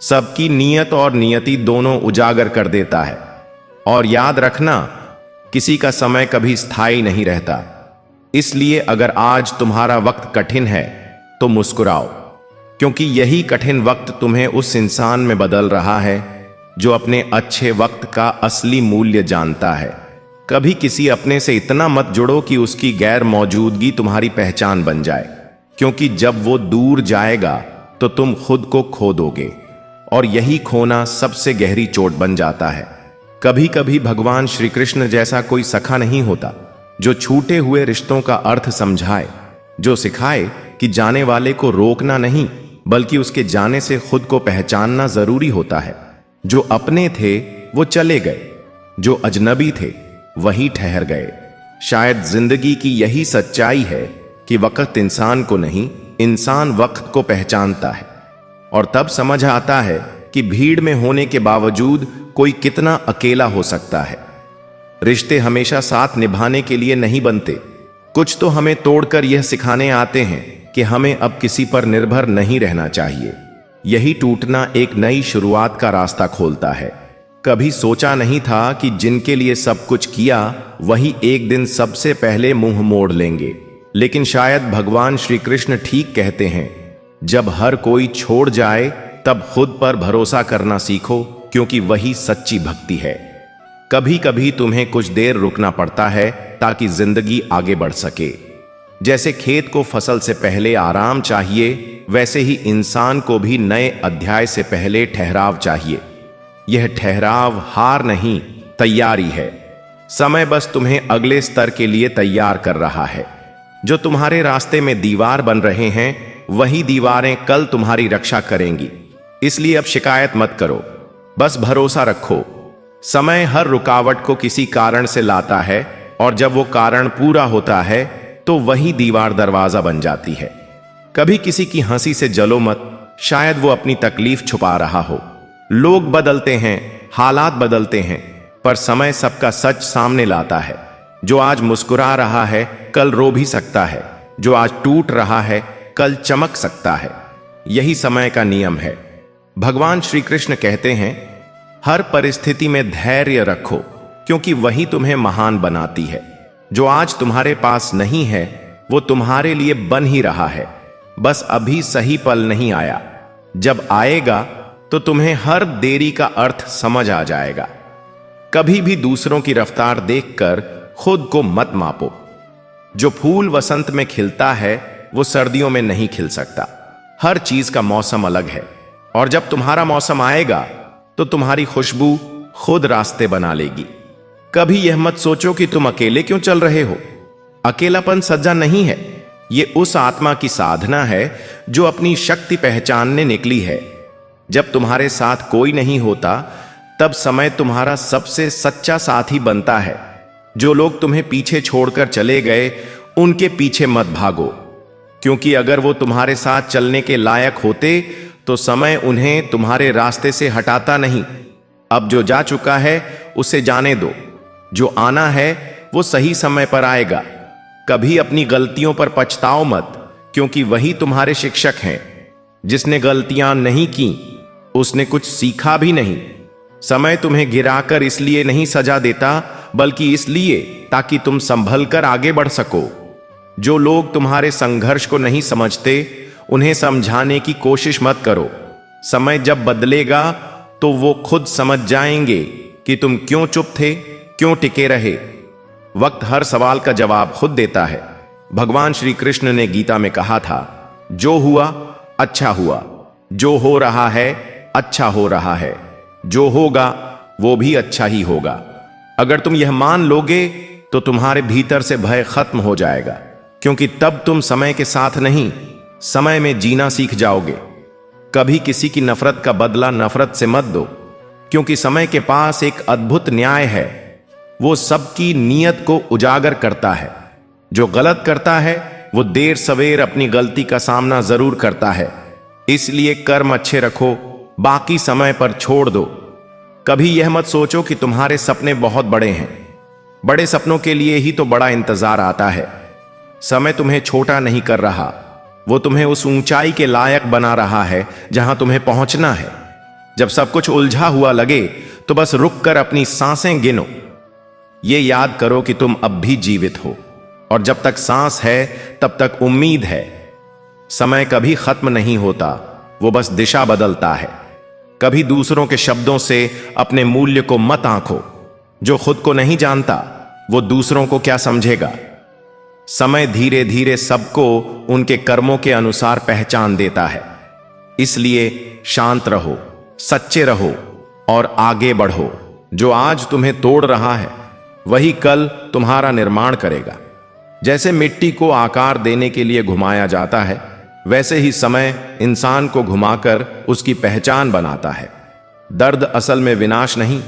सबकी नियत और नियति दोनों उजागर कर देता है। और याद रखना, किसी का समय कभी स्थायी नहीं रहता। इसलिए अगर आज तुम्हारा वक्त कठिन है तो मुस्कुराओ, क्योंकि यही कठिन वक्त तुम्हें उस इंसान में बदल रहा है जो अपने अच्छे वक्त का असली मूल्य जानता है। कभी किसी अपने से इतना मत जुड़ो कि उसकी गैर मौजूदगी तुम्हारी पहचान बन जाए, क्योंकि जब वो दूर जाएगा तो तुम खुद को खो दोगे, और यही खोना सबसे गहरी चोट बन जाता है। कभी कभी भगवान श्री कृष्ण जैसा कोई सखा नहीं होता जो छूटे हुए रिश्तों का अर्थ समझाए, जो सिखाए कि जाने वाले को रोकना नहीं बल्कि उसके जाने से खुद को पहचानना जरूरी होता है। जो अपने थे वो चले गए, जो अजनबी थे वही ठहर गए। शायद जिंदगी की यही सच्चाई है कि वक्त इंसान को नहीं, इंसान वक्त को पहचानता है। और तब समझ आता है कि भीड़ में होने के बावजूद कोई कितना अकेला हो सकता है। रिश्ते हमेशा साथ निभाने के लिए नहीं बनते, कुछ तो हमें तोड़कर यह सिखाने आते हैं कि हमें अब किसी पर निर्भर नहीं रहना चाहिए। यही टूटना एक नई शुरुआत का रास्ता खोलता है। कभी सोचा नहीं था कि जिनके लिए सब कुछ किया वही एक दिन सबसे पहले मुंह मोड़ लेंगे। लेकिन शायद भगवान श्री कृष्ण ठीक कहते हैं, जब हर कोई छोड़ जाए तब खुद पर भरोसा करना सीखो, क्योंकि वही सच्ची भक्ति है। कभी कभी तुम्हें कुछ देर रुकना पड़ता है ताकि जिंदगी आगे बढ़ सके। जैसे खेत को फसल से पहले आराम चाहिए, वैसे ही इंसान को भी नए अध्याय से पहले ठहराव चाहिए। यह ठहराव हार नहीं, तैयारी है। समय बस तुम्हें अगले स्तर के लिए तैयार कर रहा है। जो तुम्हारे रास्ते में दीवार बन रहे हैं वही दीवारें कल तुम्हारी रक्षा करेंगी। इसलिए अब शिकायत मत करो, बस भरोसा रखो। समय हर रुकावट को किसी कारण से लाता है, और जब वो कारण पूरा होता है तो वही दीवार दरवाजा बन जाती है। कभी किसी की हंसी से जलो मत, शायद वो अपनी तकलीफ छुपा रहा हो। लोग बदलते हैं, हालात बदलते हैं, पर समय सबका सच सामने लाता है। जो आज मुस्कुरा रहा है कल रो भी सकता है, जो आज टूट रहा है कल चमक सकता है। यही समय का नियम है। भगवान श्री कृष्ण कहते हैं, हर परिस्थिति में धैर्य रखो, क्योंकि वही तुम्हें महान बनाती है। जो आज तुम्हारे पास नहीं है वो तुम्हारे लिए बन ही रहा है, बस अभी सही पल नहीं आया। जब आएगा तो तुम्हें हर देरी का अर्थ समझ आ जाएगा। कभी भी दूसरों की रफ्तार देखकर खुद को मत मापो। जो फूल वसंत में खिलता है वो सर्दियों में नहीं खिल सकता। हर चीज का मौसम अलग है, और जब तुम्हारा मौसम आएगा तो तुम्हारी खुशबू खुद रास्ते बना लेगी। कभी यह मत सोचो कि तुम अकेले क्यों चल रहे हो। अकेलापन सजा नहीं है, ये उस आत्मा की साधना है जो अपनी शक्ति पहचानने निकली है। जब तुम्हारे साथ कोई नहीं होता तब समय तुम्हारा सबसे सच्चा साथी बनता है। जो लोग तुम्हें पीछे छोड़कर चले गए उनके पीछे मत भागो, क्योंकि अगर वो तुम्हारे साथ चलने के लायक होते तो समय उन्हें तुम्हारे रास्ते से हटाता नहीं। अब जो जा चुका है उसे जाने दो, जो आना है वो सही समय पर आएगा। कभी अपनी गलतियों पर पछताओ मत, क्योंकि वही तुम्हारे शिक्षक हैं। जिसने गलतियां नहीं की उसने कुछ सीखा भी नहीं। समय तुम्हें गिराकर इसलिए नहीं सजा देता, बल्कि इसलिए ताकि तुम संभल कर आगे बढ़ सको। जो लोग तुम्हारे संघर्ष को नहीं समझते उन्हें समझाने की कोशिश मत करो। समय जब बदलेगा तो वो खुद समझ जाएंगे कि तुम क्यों चुप थे, क्यों टिके रहे। वक्त हर सवाल का जवाब खुद देता है। भगवान श्री कृष्ण ने गीता में कहा था, जो हुआ अच्छा हुआ, जो हो रहा है अच्छा हो रहा है, जो होगा वो भी अच्छा ही होगा। अगर तुम यह मान लोगे तो तुम्हारे भीतर से भय खत्म हो जाएगा, क्योंकि तब तुम समय के साथ नहीं, समय में जीना सीख जाओगे। कभी किसी की नफरत का बदला नफरत से मत दो, क्योंकि समय के पास एक अद्भुत न्याय है। वो सबकी नीयत को उजागर करता है। जो गलत करता है वो देर सवेर अपनी गलती का सामना जरूर करता है। इसलिए कर्म अच्छे रखो, बाकी समय पर छोड़ दो। कभी यह मत सोचो कि तुम्हारे सपने बहुत बड़े हैं। बड़े सपनों के लिए ही तो बड़ा इंतजार आता है। समय तुम्हें छोटा नहीं कर रहा, वो तुम्हें उस ऊंचाई के लायक बना रहा है जहां तुम्हें पहुंचना है। जब सब कुछ उलझा हुआ लगे तो बस रुक कर अपनी सांसें गिनो। ये याद करो कि तुम अब भी जीवित हो, और जब तक सांस है तब तक उम्मीद है। समय कभी खत्म नहीं होता, वो बस दिशा बदलता है। कभी दूसरों के शब्दों से अपने मूल्य को मत आंको। जो खुद को नहीं जानता वो दूसरों को क्या समझेगा। समय धीरे धीरे सबको उनके कर्मों के अनुसार पहचान देता है। इसलिए शांत रहो, सच्चे रहो और आगे बढ़ो। जो आज तुम्हें तोड़ रहा है वही कल तुम्हारा निर्माण करेगा। जैसे मिट्टी को आकार देने के लिए घुमाया जाता है, वैसे ही समय इंसान को घुमाकर उसकी पहचान बनाता है। दर्द असल में विनाश नहीं,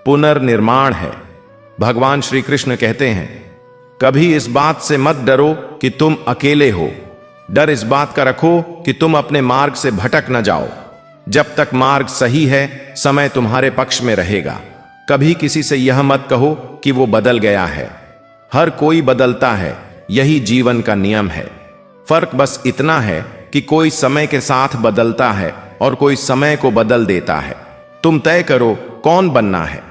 पुनर्निर्माण है। भगवान श्री कृष्ण कहते हैं, कभी इस बात से मत डरो कि तुम अकेले हो। डर इस बात का रखो कि तुम अपने मार्ग से भटक न जाओ। जब तक मार्ग सही है, समय तुम्हारे पक्ष में रहेगा। कभी किसी से यह मत कहो कि वो बदल गया है। हर कोई बदलता है, यही जीवन का नियम है। फर्क बस इतना है कि कोई समय के साथ बदलता है और कोई समय को बदल देता है। तुम तय करो कौन बनना है।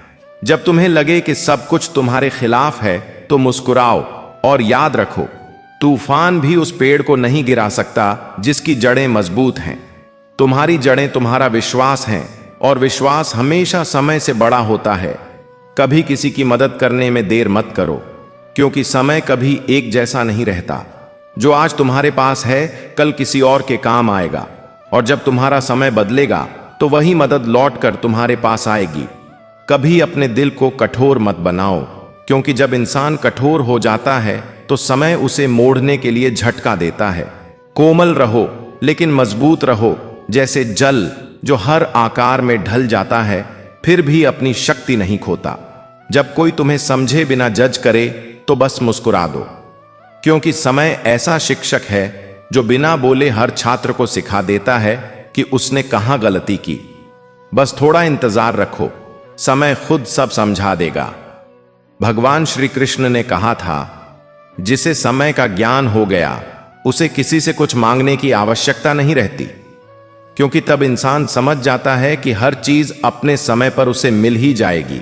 जब तुम्हें लगे कि सब कुछ तुम्हारे खिलाफ है तो मुस्कुराओ और याद रखो, तूफान भी उस पेड़ को नहीं गिरा सकता जिसकी जड़ें मजबूत हैं। तुम्हारी जड़ें तुम्हारा विश्वास हैं, और विश्वास हमेशा समय से बड़ा होता है। कभी किसी की मदद करने में देर मत करो, क्योंकि समय कभी एक जैसा नहीं रहता। जो आज तुम्हारे पास है कल किसी और के काम आएगा, और जब तुम्हारा समय बदलेगा तो वही मदद लौट कर तुम्हारे पास आएगी। कभी अपने दिल को कठोर मत बनाओ, क्योंकि जब इंसान कठोर हो जाता है तो समय उसे मोड़ने के लिए झटका देता है। कोमल रहो लेकिन मजबूत रहो, जैसे जल जो हर आकार में ढल जाता है फिर भी अपनी शक्ति नहीं खोता। जब कोई तुम्हें समझे बिना जज करे तो बस मुस्कुरा दो, क्योंकि समय ऐसा शिक्षक है जो बिना बोले हर छात्र को सिखा देता है कि उसने कहां गलती की। बस थोड़ा इंतजार रखो, समय खुद सब समझा देगा। भगवान श्री कृष्ण ने कहा था, जिसे समय का ज्ञान हो गया उसे किसी से कुछ मांगने की आवश्यकता नहीं रहती, क्योंकि तब इंसान समझ जाता है कि हर चीज अपने समय पर उसे मिल ही जाएगी।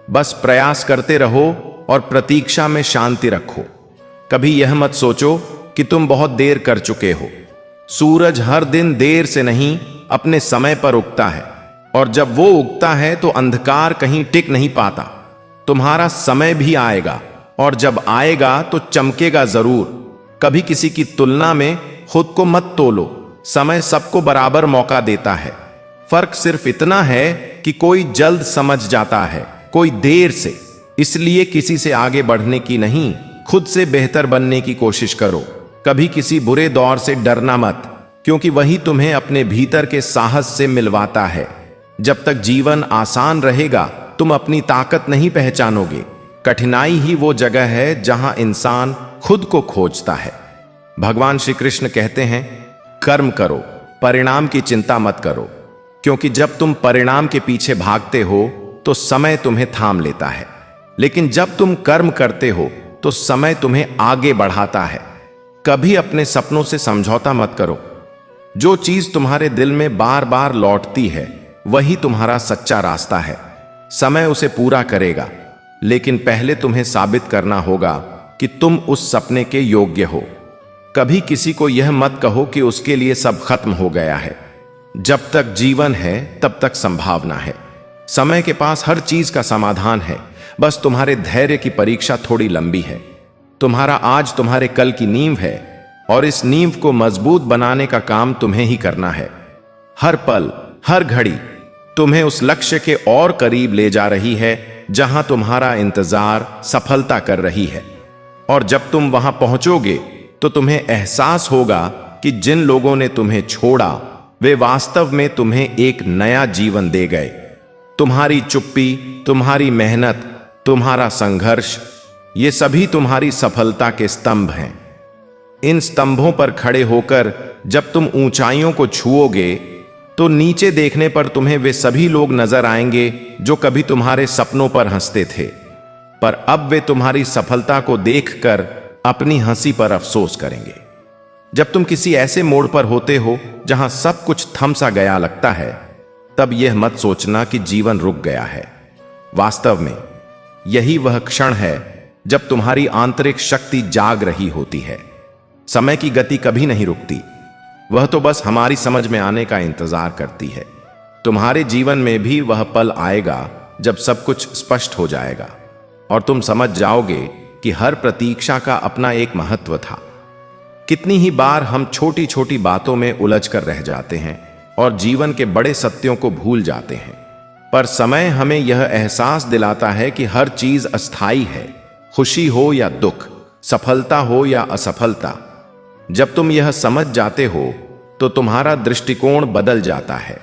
बस प्रयास करते रहो और प्रतीक्षा में शांति रखो। कभी यह मत सोचो कि तुम बहुत देर कर चुके हो। सूरज हर दिन देर से नहीं अपने समय पर उगता है, और जब वो उगता है तो अंधकार कहीं टिक नहीं पाता। तुम्हारा समय भी आएगा, और जब आएगा तो चमकेगा जरूर। कभी किसी की तुलना में खुद को मत तोलो। समय सबको बराबर मौका देता है। फर्क सिर्फ इतना है कि कोई जल्द समझ जाता है, कोई देर से। इसलिए किसी से आगे बढ़ने की नहीं, खुद से बेहतर बनने की कोशिश करो। कभी किसी बुरे दौर से डरना मत, क्योंकि वही तुम्हें अपने भीतर के साहस से मिलवाता है। जब तक जीवन आसान रहेगा तुम अपनी ताकत नहीं पहचानोगे। कठिनाई ही वो जगह है जहां इंसान खुद को खोजता है। भगवान श्री कृष्ण कहते हैं, कर्म करो, परिणाम की चिंता मत करो, क्योंकि जब तुम परिणाम के पीछे भागते हो तो समय तुम्हें थाम लेता है, लेकिन जब तुम कर्म करते हो तो समय तुम्हें आगे बढ़ाता है। कभी अपने सपनों से समझौता मत करो। जो चीज तुम्हारे दिल में बार बार लौटती है वही तुम्हारा सच्चा रास्ता है। समय उसे पूरा करेगा, लेकिन पहले तुम्हें साबित करना होगा कि तुम उस सपने के योग्य हो। कभी किसी को यह मत कहो कि उसके लिए सब खत्म हो गया है। जब तक जीवन है तब तक संभावना है। समय के पास हर चीज का समाधान है, बस तुम्हारे धैर्य की परीक्षा थोड़ी लंबी है। तुम्हारा आज तुम्हारे कल की नींव है, और इस नींव को मजबूत बनाने का काम तुम्हें ही करना है। हर पल, हर घड़ी तुम्हें उस लक्ष्य के और करीब ले जा रही है जहां तुम्हारा इंतजार सफलता कर रही है। और जब तुम वहां पहुंचोगे तो तुम्हें एहसास होगा कि जिन लोगों ने तुम्हें छोड़ा वे वास्तव में तुम्हें एक नया जीवन दे गए। तुम्हारी चुप्पी, तुम्हारी मेहनत, तुम्हारा संघर्ष, ये सभी तुम्हारी सफलता के स्तंभ हैं। इन स्तंभों पर खड़े होकर जब तुम ऊंचाइयों को छुओगे तो नीचे देखने पर तुम्हें वे सभी लोग नजर आएंगे जो कभी तुम्हारे सपनों पर हंसते थे, पर अब वे तुम्हारी सफलता को देखकर अपनी हंसी पर अफसोस करेंगे। जब तुम किसी ऐसे मोड़ पर होते हो जहां सब कुछ थम सा गया लगता है, तब यह मत सोचना कि जीवन रुक गया है। वास्तव में यही वह क्षण है जब तुम्हारी आंतरिक शक्ति जाग रही होती है। समय की गति कभी नहीं रुकती, वह तो बस हमारी समझ में आने का इंतजार करती है। तुम्हारे जीवन में भी वह पल आएगा जब सब कुछ स्पष्ट हो जाएगा और तुम समझ जाओगे कि हर प्रतीक्षा का अपना एक महत्व था। कितनी ही बार हम छोटी छोटी बातों में उलझ कर रह जाते हैं और जीवन के बड़े सत्यों को भूल जाते हैं, पर समय हमें यह एहसास दिलाता है कि हर चीज अस्थाई है, खुशी हो या दुख, सफलता हो या असफलता। जब तुम यह समझ जाते हो तो तुम्हारा दृष्टिकोण बदल जाता है।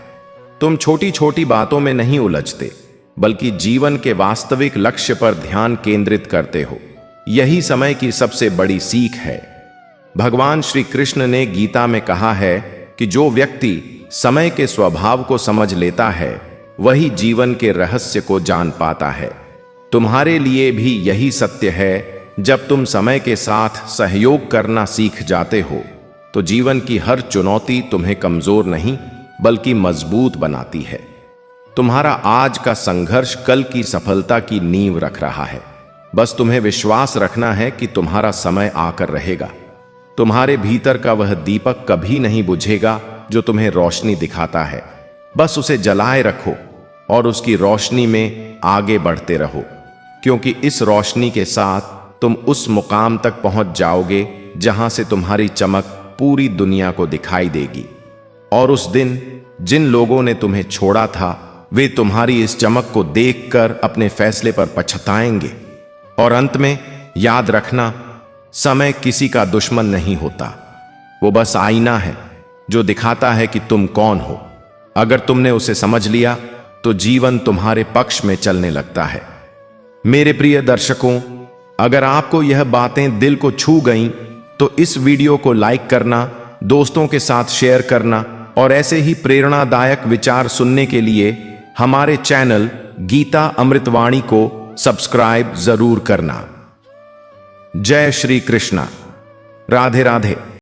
तुम छोटी छोटी बातों में नहीं उलझते, बल्कि जीवन के वास्तविक लक्ष्य पर ध्यान केंद्रित करते हो। यही समय की सबसे बड़ी सीख है। भगवान श्री कृष्ण ने गीता में कहा है कि जो व्यक्ति समय के स्वभाव को समझ लेता है वही जीवन के रहस्य को जान पाता है। तुम्हारे लिए भी यही सत्य है। जब तुम समय के साथ सहयोग करना सीख जाते हो तो जीवन की हर चुनौती तुम्हें कमजोर नहीं बल्कि मजबूत बनाती है। तुम्हारा आज का संघर्ष कल की सफलता की नींव रख रहा है। बस तुम्हें विश्वास रखना है कि तुम्हारा समय आकर रहेगा। तुम्हारे भीतर का वह दीपक कभी नहीं बुझेगा जो तुम्हें रोशनी दिखाता है। बस उसे जलाए रखो और उसकी रोशनी में आगे बढ़ते रहो, क्योंकि इस रोशनी के साथ तुम उस मुकाम तक पहुंच जाओगे जहां से तुम्हारी चमक पूरी दुनिया को दिखाई देगी। और उस दिन जिन लोगों ने तुम्हें छोड़ा था वे तुम्हारी इस चमक को देखकर अपने फैसले पर पछताएंगे। और अंत में याद रखना, समय किसी का दुश्मन नहीं होता, वो बस आईना है जो दिखाता है कि तुम कौन हो। अगर तुमने उसे समझ लिया तो जीवन तुम्हारे पक्ष में चलने लगता है। मेरे प्रिय दर्शकों, अगर आपको यह बातें दिल को छू गईं तो इस वीडियो को लाइक करना, दोस्तों के साथ शेयर करना और ऐसे ही प्रेरणादायक विचार सुनने के लिए हमारे चैनल गीता अमृतवाणी को सब्सक्राइब जरूर करना। जय श्री कृष्णा। राधे राधे।